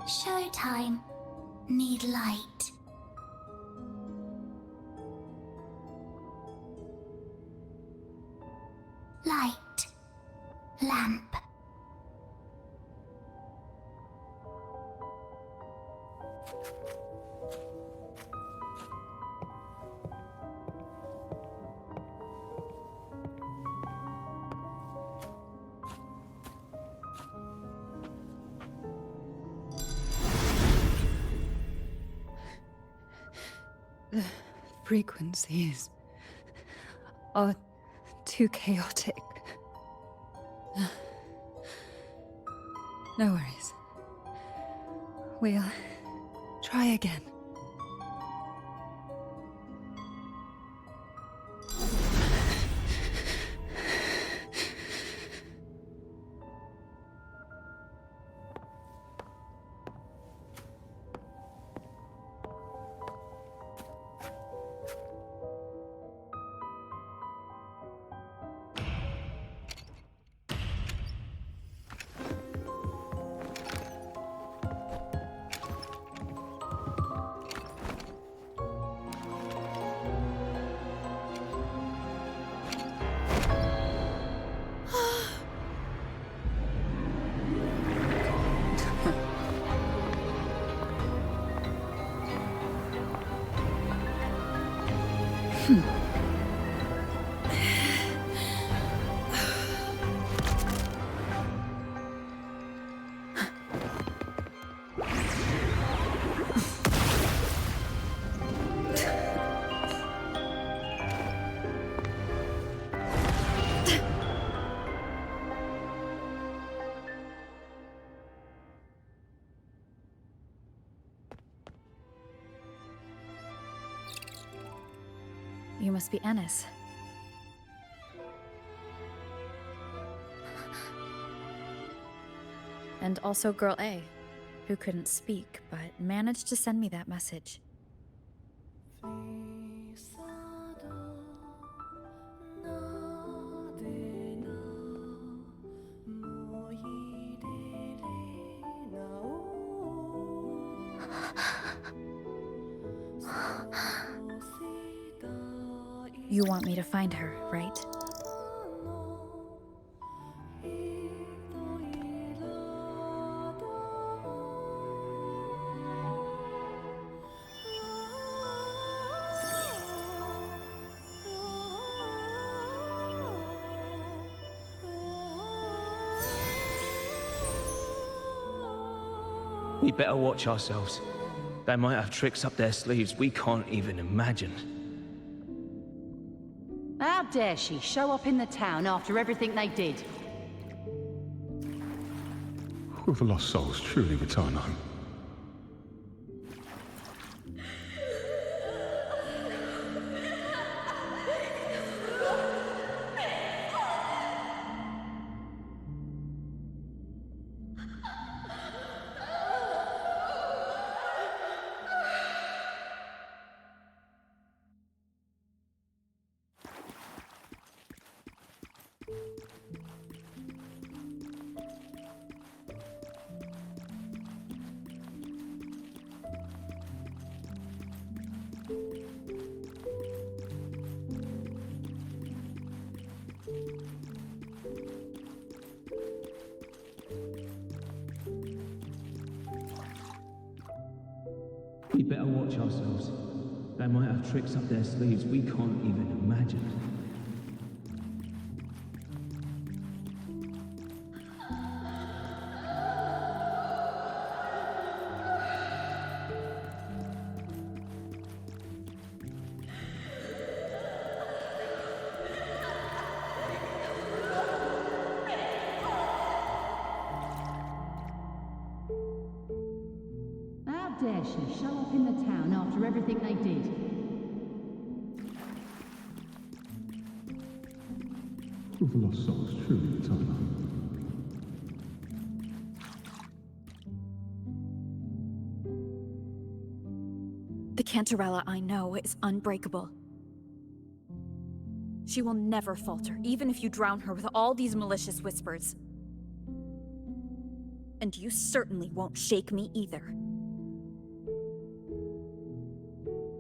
Showtime. Need light. Light. Lamp. The frequencies are too chaotic. No worries. We'll try again. You must be Ennis. And also Girl A, who couldn't speak, but managed to send me that message. You want me to find her, right? We better watch ourselves. They might have tricks up their sleeves we can't even imagine. How dare she show up in the town after everything they did? Will the lost souls truly return home? We better watch ourselves. They might have tricks up their sleeves we can't even imagine. How dare she show up in the town after everything they did? Will the lost souls truly return home? The Cantarella I know is unbreakable. She will never falter, even if you drown her with all these malicious whispers. And you certainly won't shake me either.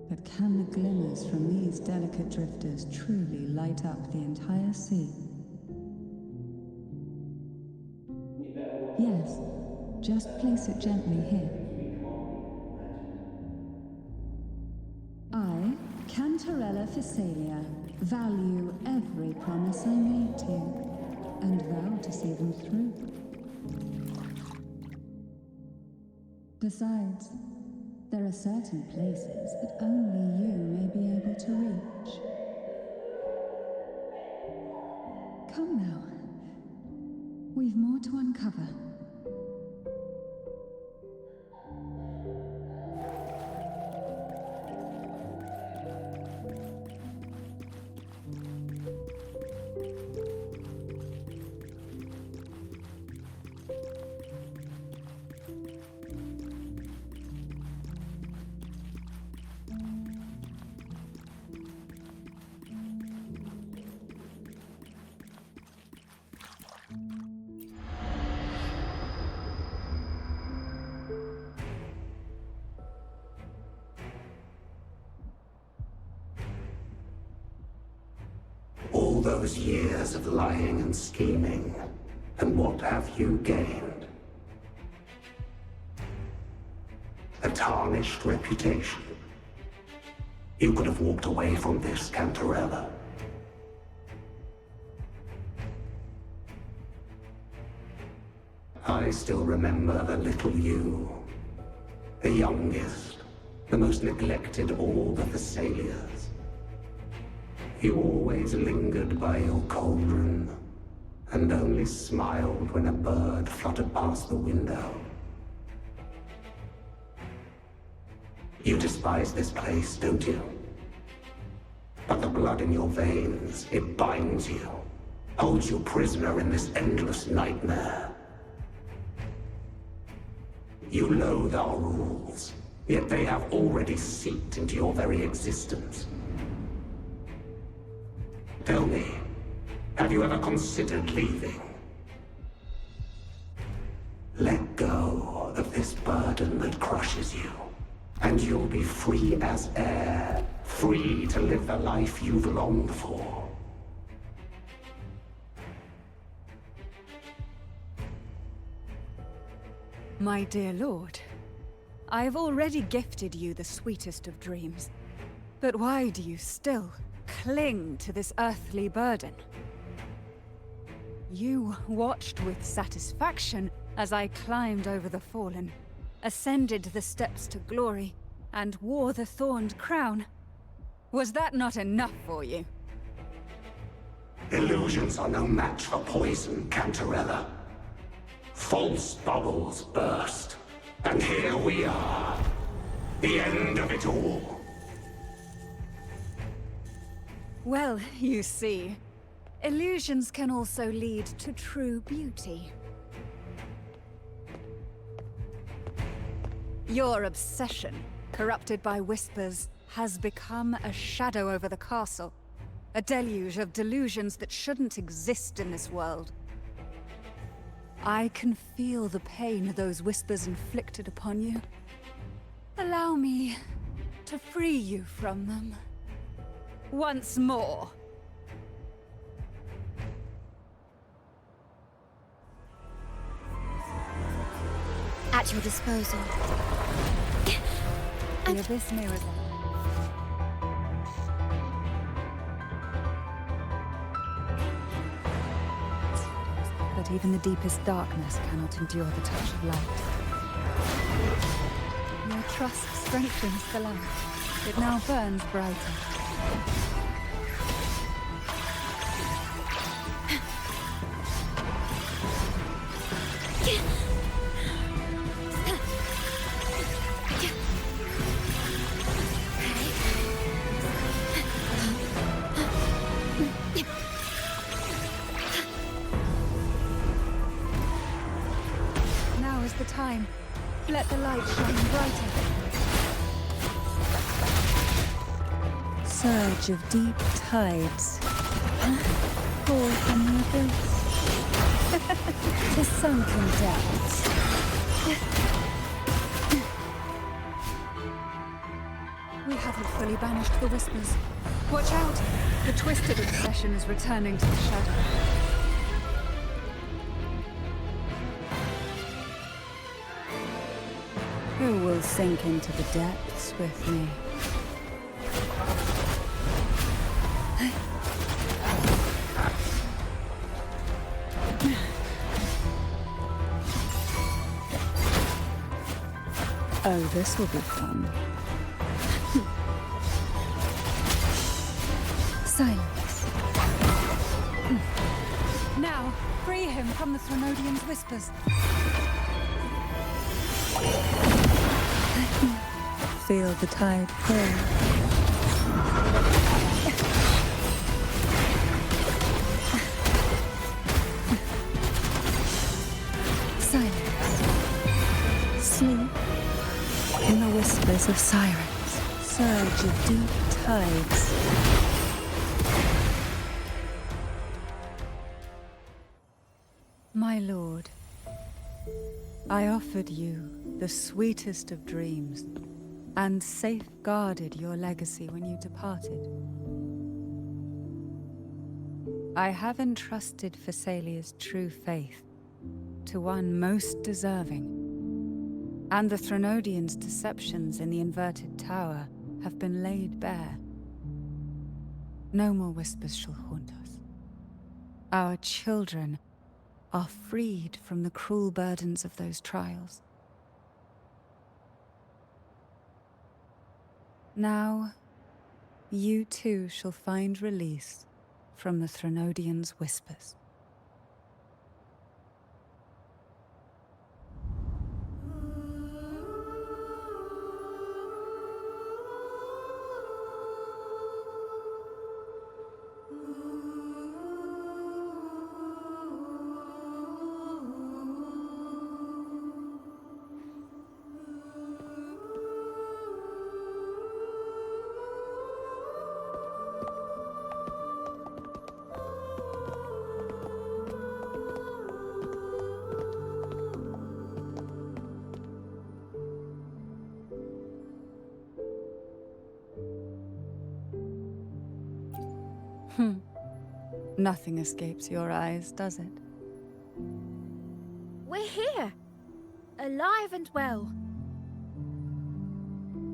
But can the glimmers from these delicate drifters truly light up the entire sea? Yes, just place it gently here. I, Cantarella Physalia, value every promise I made to you, and vow to see them through. Besides, there are certain places that only you may be able to reach. Come now. we've more to uncover. All those years of lying and scheming, and what have you gained? A tarnished reputation. You could have walked away from this, Cantarella. I still remember the little you. The youngest, the most neglected of all the Thessalians. You always lingered by your cauldron, and only smiled when a bird fluttered past the window. You despise this place, don't you? But the blood in your veins, it binds you, holds you prisoner in this endless nightmare. You loathe our rules, yet they have already seeped into your very existence. Tell me, have you ever considered leaving? Let go of this burden that crushes you, and you'll be free as air, free to live the life you've longed for. My dear lord, I have already gifted you the sweetest of dreams. But why do you still cling to this earthly burden? You watched with satisfaction as I climbed over the fallen, ascended the steps to glory, and wore the thorned crown. Was that not enough for you? Illusions are no match for poison, Cantarella. False bubbles burst, and here we are. The end of it all. Well, you see, illusions can also lead to true beauty. Your obsession, corrupted by whispers, has become a shadow over the castle. A deluge of delusions that shouldn't exist in this world. I can feel the pain those whispers inflicted upon you. Allow me to free you from them. Once more. At your disposal. The abyss mirrors. But even the deepest darkness cannot endure the touch of light. Your trust strengthens the light. It now burns brighter. Now is the time. Let the light shine brighter. Surge of deep tides. Fall from the abyss. To sunken depths. We haven't fully banished the whispers. Watch out! The twisted obsession is returning to the shadow. Who will sink into the depths with me? Oh, this will be fun. Silence. Now, free him from the Threnodian's whispers. Let me feel the tide pour. Silence. Sleep in the whispers of sirens. Surge of deep tides. My lord, I offered you the sweetest of dreams, and safeguarded your legacy when you departed. I have entrusted Phassalia's true faith to one most deserving, and the Threnodians' deceptions in the inverted tower have been laid bare. No more whispers shall haunt us. Our children are freed from the cruel burdens of those trials. Now, you too shall find release from the Threnodians' whispers. Nothing escapes your eyes, does it? We're here, alive and well.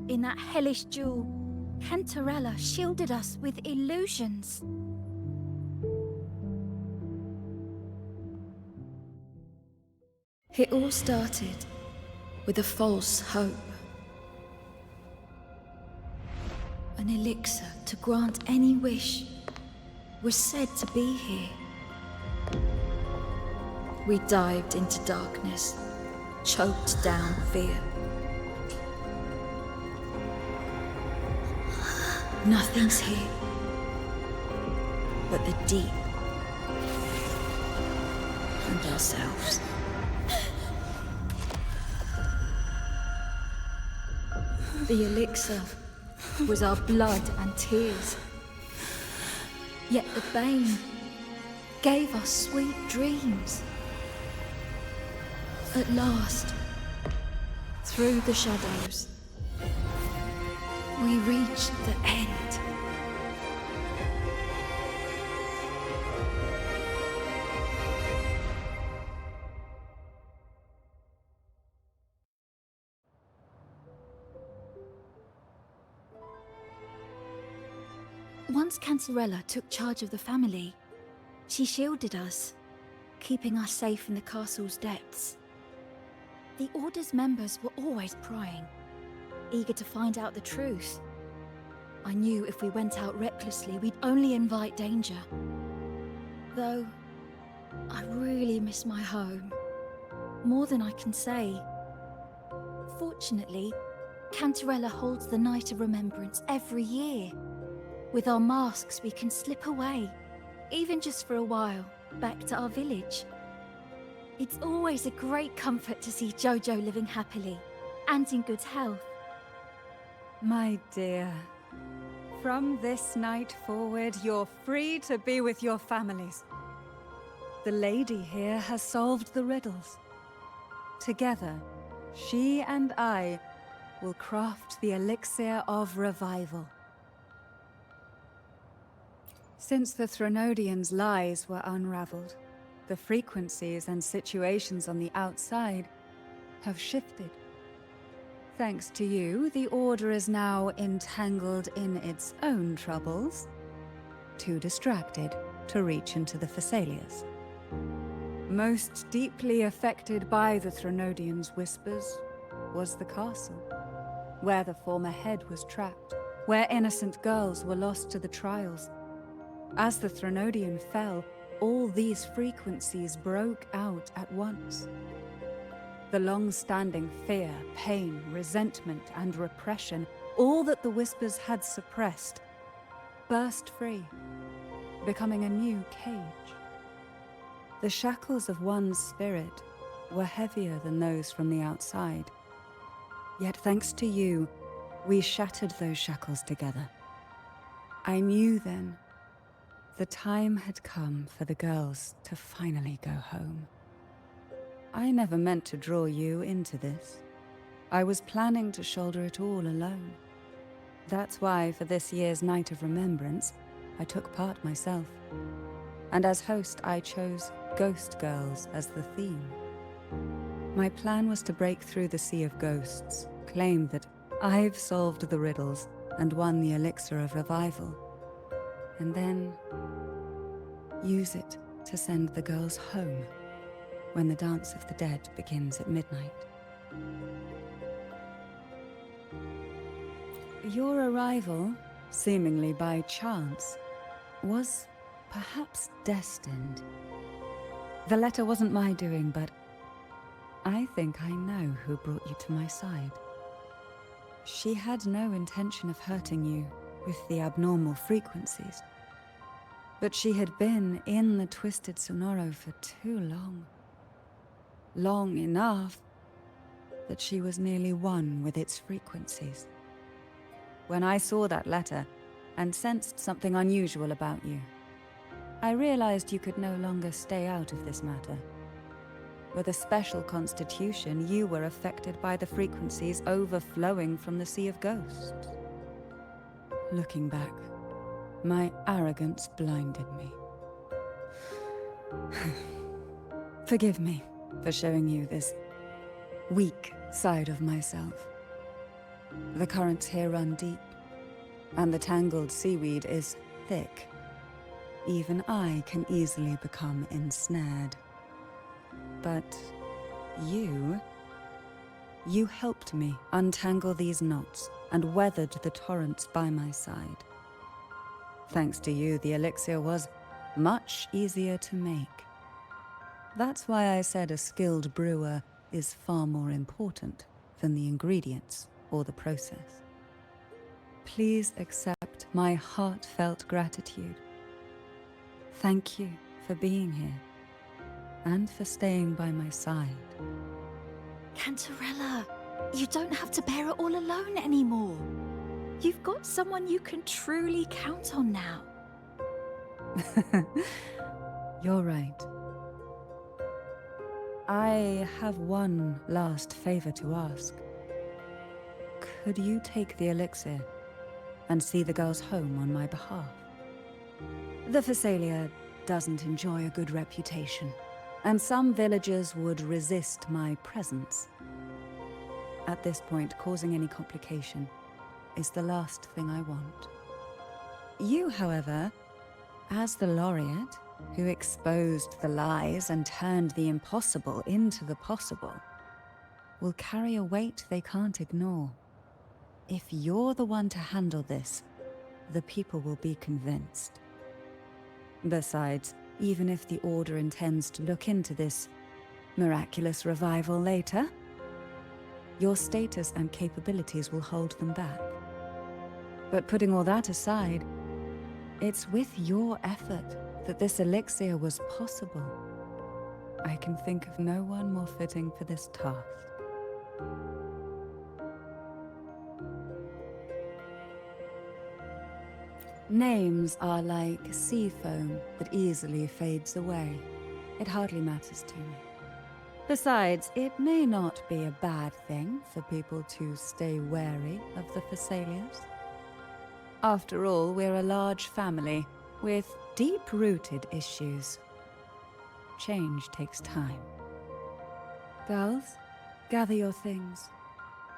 In that hellish duel, Cantarella shielded us with illusions. It all started with a false hope. An elixir to grant any wish was said to be here. We dived into darkness, choked down fear. Nothing's here but the deep and ourselves. The elixir was our blood and tears. Yet the bane gave us sweet dreams. At last, through the shadows, we reached the end. Once Cantarella took charge of the family, she shielded us, keeping us safe in the castle's depths. The Order's members were always prying, eager to find out the truth. I knew if we went out recklessly, we'd only invite danger. Though, I really miss my home, more than I can say. Fortunately, Cantarella holds the Night of Remembrance every year. With our masks, we can slip away, even just for a while, back to our village. It's always a great comfort to see Jojo living happily and in good health. My dear, from this night forward, you're free to be with your families. The lady here has solved the riddles. Together, she and I will craft the elixir of revival. Since the Threnodians' lies were unraveled, the frequencies and situations on the outside have shifted. Thanks to you, the Order is now entangled in its own troubles, too distracted to reach into the Phassalias. Most deeply affected by the Threnodians' whispers was the castle, where the former head was trapped, where innocent girls were lost to the trials. As the Threnodian fell, all these frequencies broke out at once. The long-standing fear, pain, resentment, and repression, all that the whispers had suppressed, burst free, becoming a new cage. The shackles of one's spirit were heavier than those from the outside. Yet thanks to you, we shattered those shackles together. I knew then the time had come for the girls to finally go home. I never meant to draw you into this. I was planning to shoulder it all alone. That's why for this year's Night of Remembrance, I took part myself. And as host, I chose Ghost Girls as the theme. My plan was to break through the sea of ghosts, claim that I've solved the riddles and won the elixir of revival, and then use it to send the girls home when the Dance of the Dead begins at midnight. Your arrival, seemingly by chance, was perhaps destined. The letter wasn't my doing, but I think I know who brought you to my side. She had no intention of hurting you with the abnormal frequencies, but she had been in the Twisted Sonoro for too long. Long enough that she was nearly one with its frequencies. When I saw that letter and sensed something unusual about you, I realized you could no longer stay out of this matter. With a special constitution, you were affected by the frequencies overflowing from the Sea of Ghosts. Looking back, my arrogance blinded me. Forgive me for showing you this weak side of myself. The currents here run deep, and the tangled seaweed is thick. Even I can easily become ensnared. But you helped me untangle these knots and weathered the torrents by my side. Thanks to you, the elixir was much easier to make. That's why I said a skilled brewer is far more important than the ingredients or the process. Please accept my heartfelt gratitude. Thank you for being here and for staying by my side. Cantarella, you don't have to bear it all alone anymore. You've got someone you can truly count on now. You're right. I have one last favor to ask. Could you take the elixir and see the girls home on my behalf? The Phasalia doesn't enjoy a good reputation, and some villagers would resist my presence. At this point, causing any complication is the last thing I want. You, however, as the laureate who exposed the lies and turned the impossible into the possible, will carry a weight they can't ignore. If you're the one to handle this, the people will be convinced. Besides, even if the Order intends to look into this miraculous revival later, your status and capabilities will hold them back. But putting all that aside, it's with your effort that this elixir was possible. I can think of no one more fitting for this task. Names are like sea foam that easily fades away. It hardly matters to me. Besides, it may not be a bad thing for people to stay wary of the Phasalias. After all, we're a large family with deep-rooted issues. Change takes time. Girls, gather your things.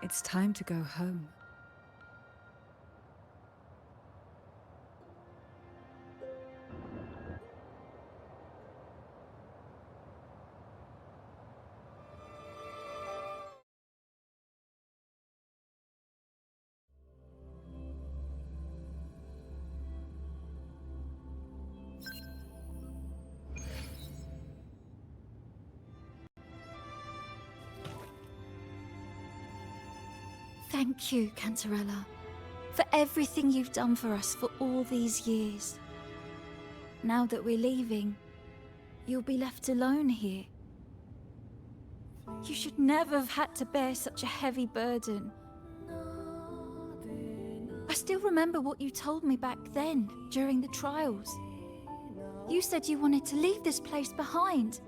It's time to go home. Thank you, Cantarella, for everything you've done for us for all these years. Now that we're leaving, you'll be left alone here. You should never have had to bear such a heavy burden. I still remember what you told me back then, during the trials. You said you wanted to leave this place behind,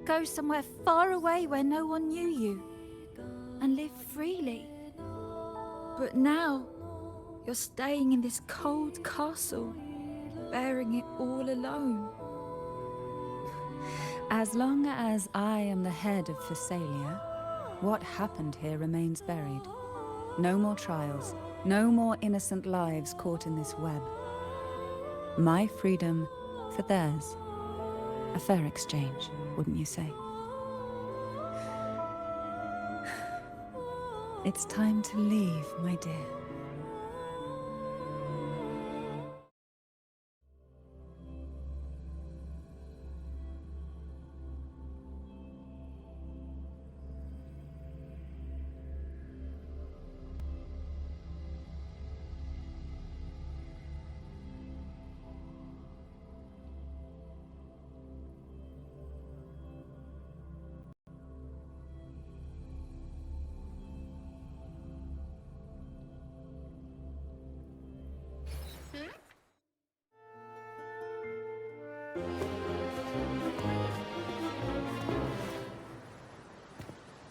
go somewhere far away where no one knew you, and live freely. But now, you're staying in this cold castle, bearing it all alone. As long as I am the head of Phasalia, what happened here remains buried. No more trials, no more innocent lives caught in this web. My freedom for theirs. A fair exchange, wouldn't you say? It's time to leave, my dear.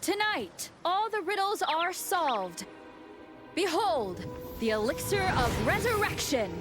Tonight, all the riddles are solved. Behold, the elixir of resurrection.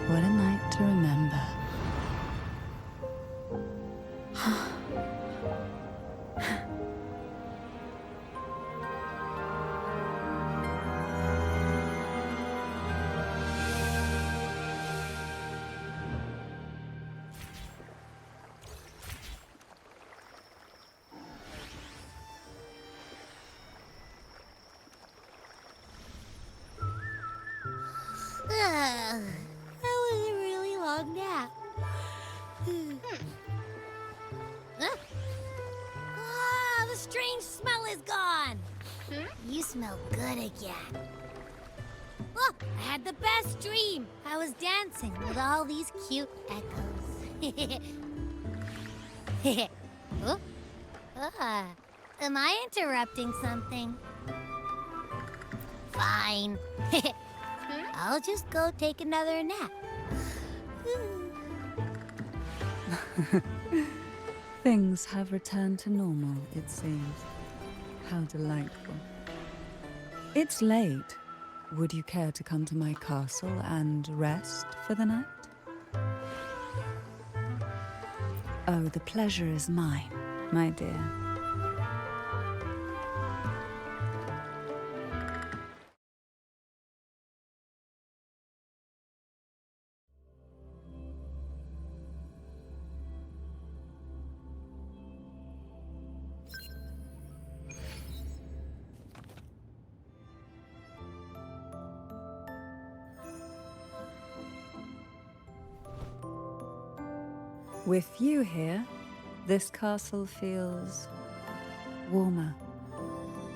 What a night to remember. That was a really long nap. Ah, the strange smell is gone. You smell good again. Look, I had the best dream. I was dancing with all these cute echoes. Oh? Am I interrupting something? Fine. I'll just go take another nap. Things have returned to normal, it seems. How delightful. It's late. Would you care to come to my castle and rest for the night? Oh, the pleasure is mine, my dear. With you here, this castle feels warmer.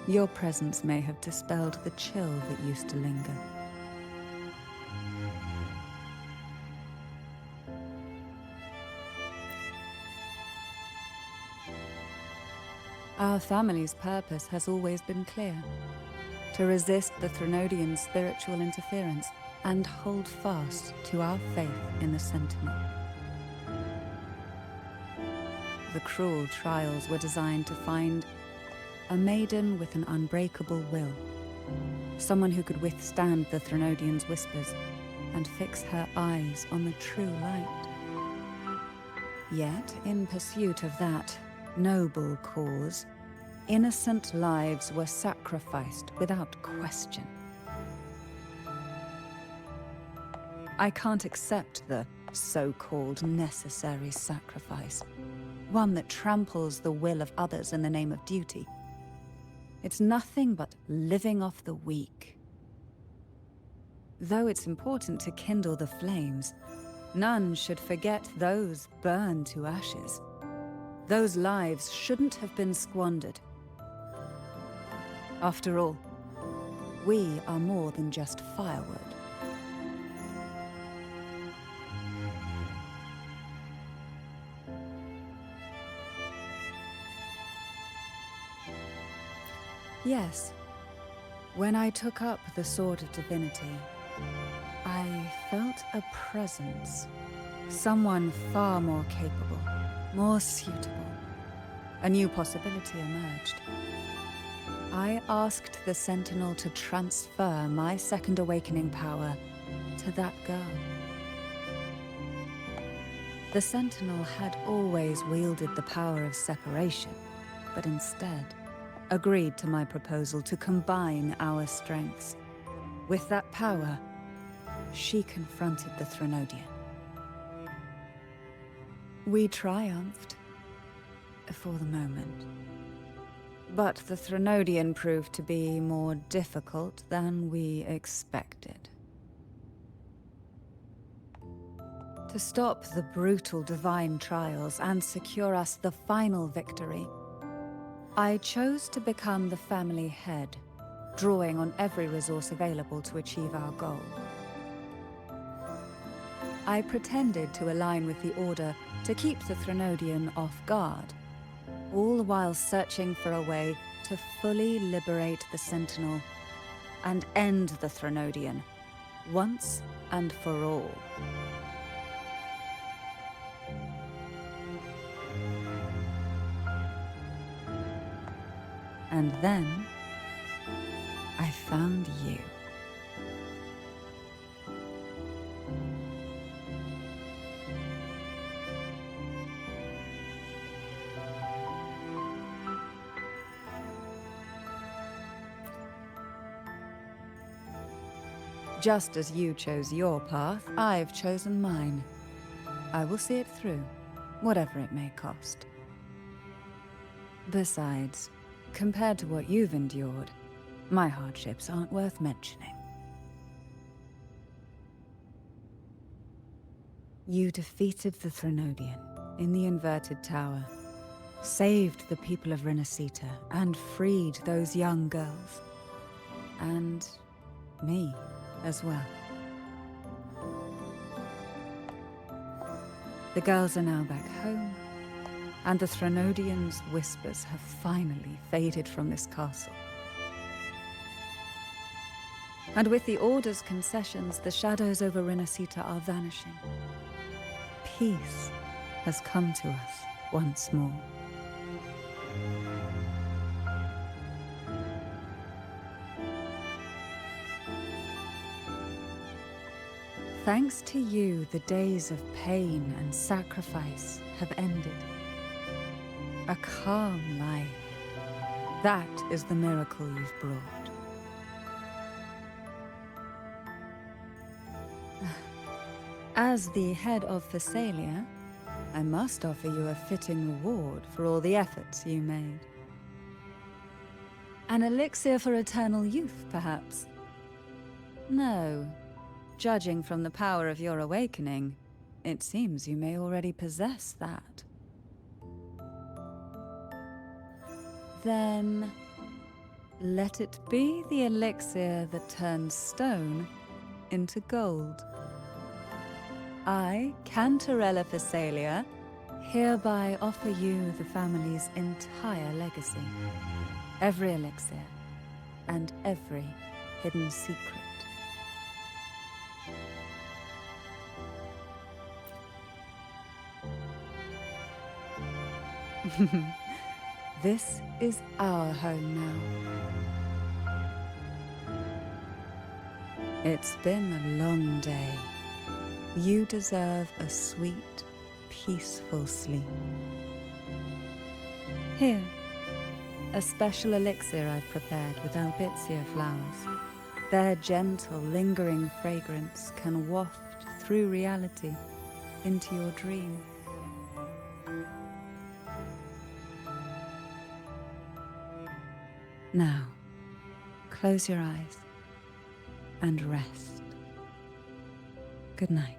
Your presence may have dispelled the chill that used to linger. Our family's purpose has always been clear: to resist the Threnodian spiritual interference and hold fast to our faith in the Sentinel. The cruel trials were designed to find a maiden with an unbreakable will, someone who could withstand the Threnodian's whispers and fix her eyes on the true light. Yet, in pursuit of that, noble cause, innocent lives were sacrificed without question. I can't accept the so-called necessary sacrifice, one that tramples the will of others in the name of duty. It's nothing but living off the weak. Though it's important to kindle the flames, none should forget those burned to ashes. Those lives shouldn't have been squandered. After all, we are more than just firewood. Yes, when I took up the Sword of Divinity, I felt a presence. Someone far more capable, more suitable. A new possibility emerged. I asked the Sentinel to transfer my second awakening power to that girl. The Sentinel had always wielded the power of separation, but instead agreed to my proposal to combine our strengths. With that power, she confronted the Threnodian. We triumphed, for the moment. But the Threnodian proved to be more difficult than we expected. To stop the brutal divine trials and secure us the final victory, I chose to become the family head, drawing on every resource available to achieve our goal. I pretended to align with the Order to keep the Threnodian off guard, all while searching for a way to fully liberate the Sentinel and end the Threnodian, once and for all. And then, I found you. Just as you chose your path, I've chosen mine. I will see it through, whatever it may cost. Besides, compared to what you've endured, my hardships aren't worth mentioning. You defeated the Threnodian in the Inverted Tower, saved the people of Renacita, and freed those young girls. And me as well. The girls are now back home, and the Threnodian's whispers have finally faded from this castle. And with the Order's concessions, the shadows over Renacita are vanishing. Peace has come to us once more. Thanks to you, the days of pain and sacrifice have ended. A calm life. That is the miracle you've brought. As the head of Phasalia, I must offer you a fitting reward for all the efforts you made. An elixir for eternal youth, perhaps? No. Judging from the power of your awakening, it seems you may already possess that. Then, let it be the elixir that turns stone into gold. I, Cantarella Phasalia, hereby offer you the family's entire legacy. Every elixir, and every hidden secret. This is our home now. It's been a long day. You deserve a sweet, peaceful sleep. Here, a special elixir I've prepared with albizia flowers. Their gentle, lingering fragrance can waft through reality into your dream. Now, close your eyes and rest. Good night.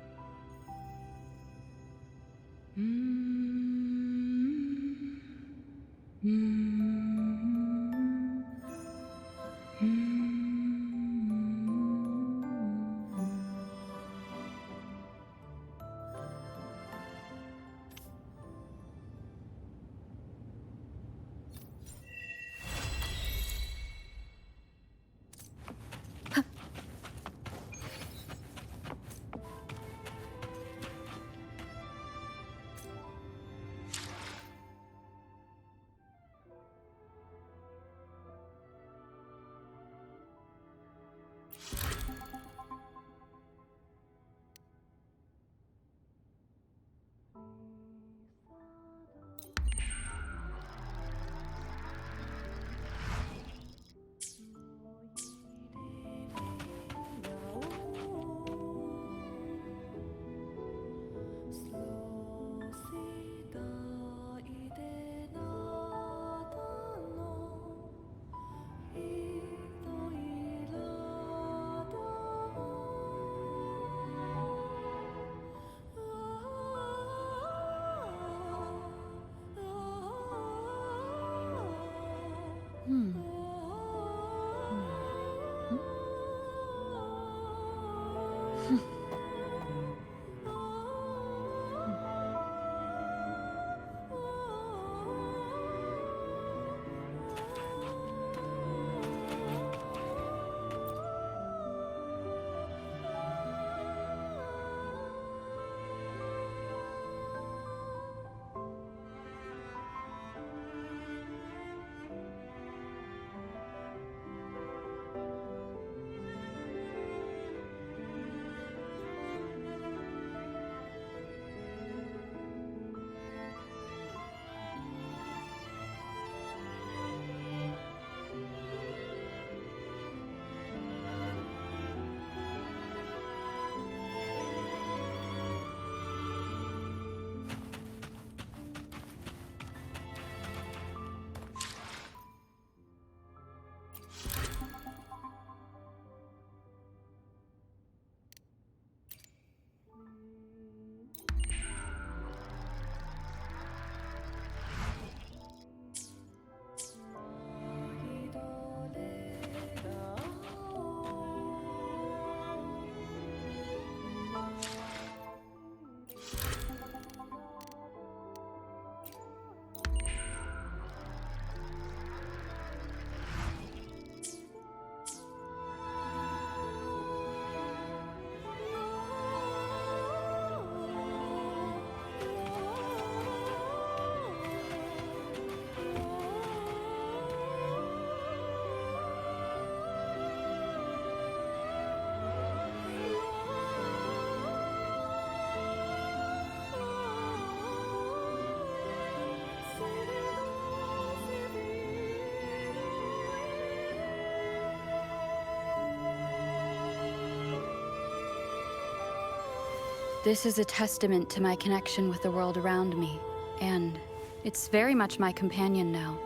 This is a testament to my connection with the world around me, and it's very much my companion now,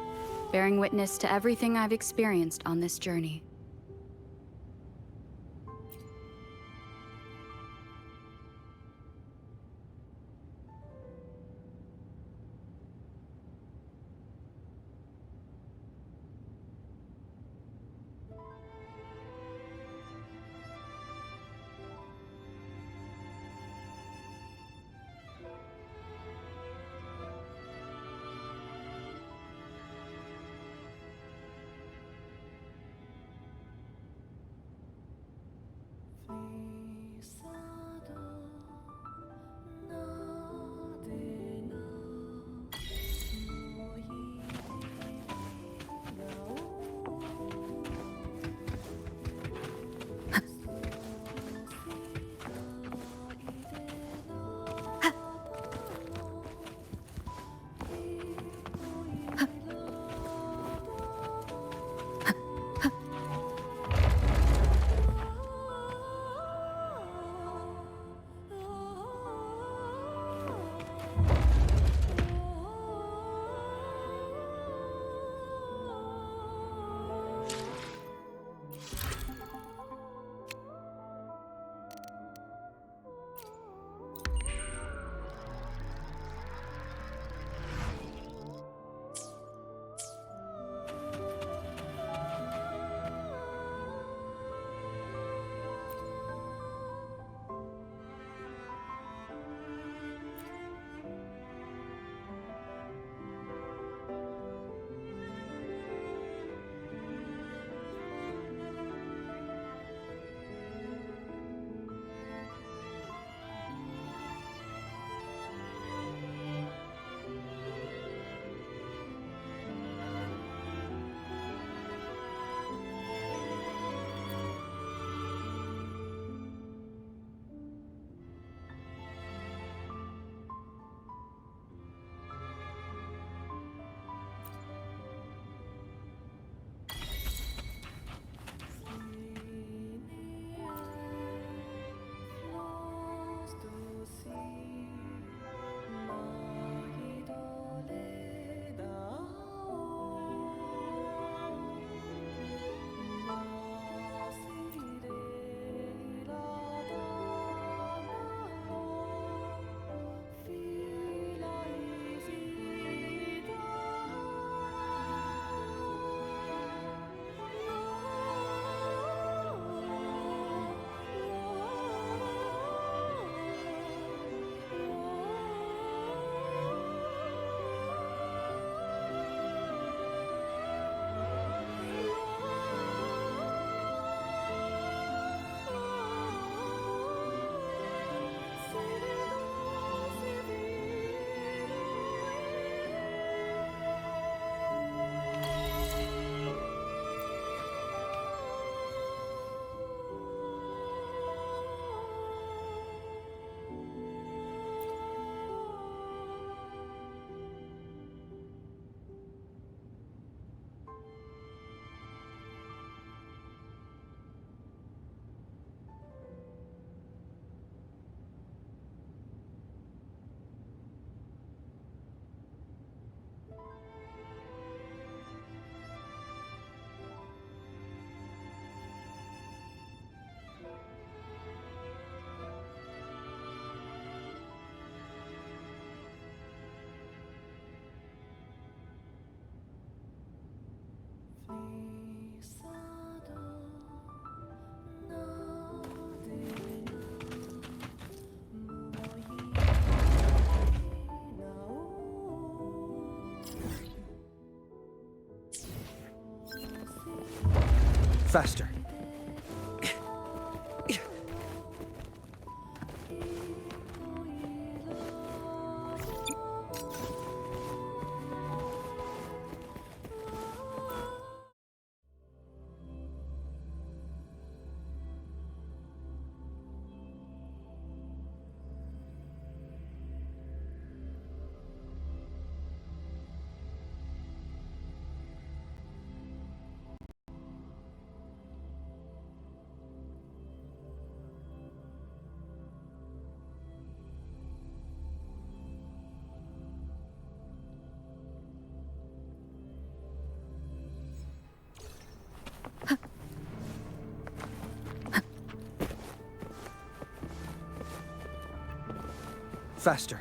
bearing witness to everything I've experienced on this journey. Faster. Faster.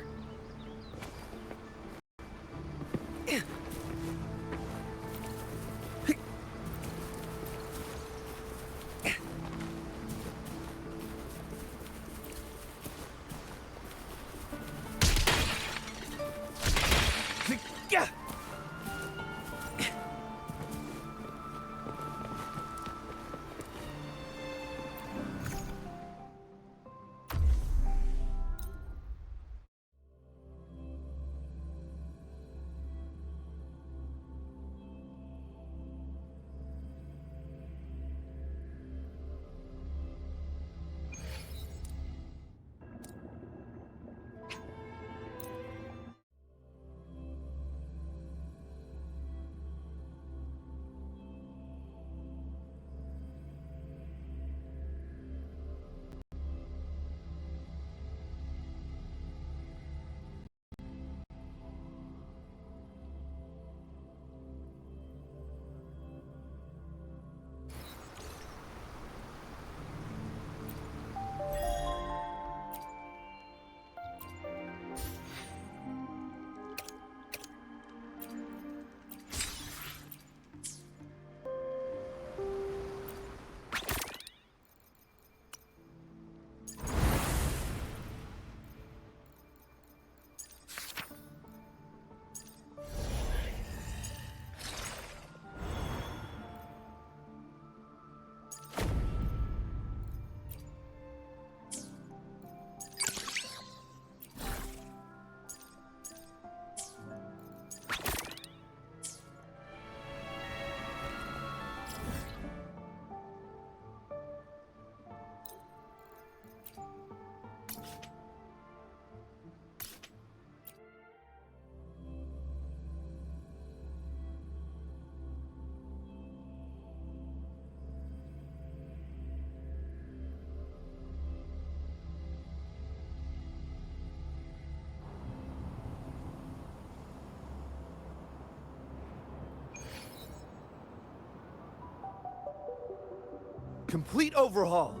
Complete overhaul.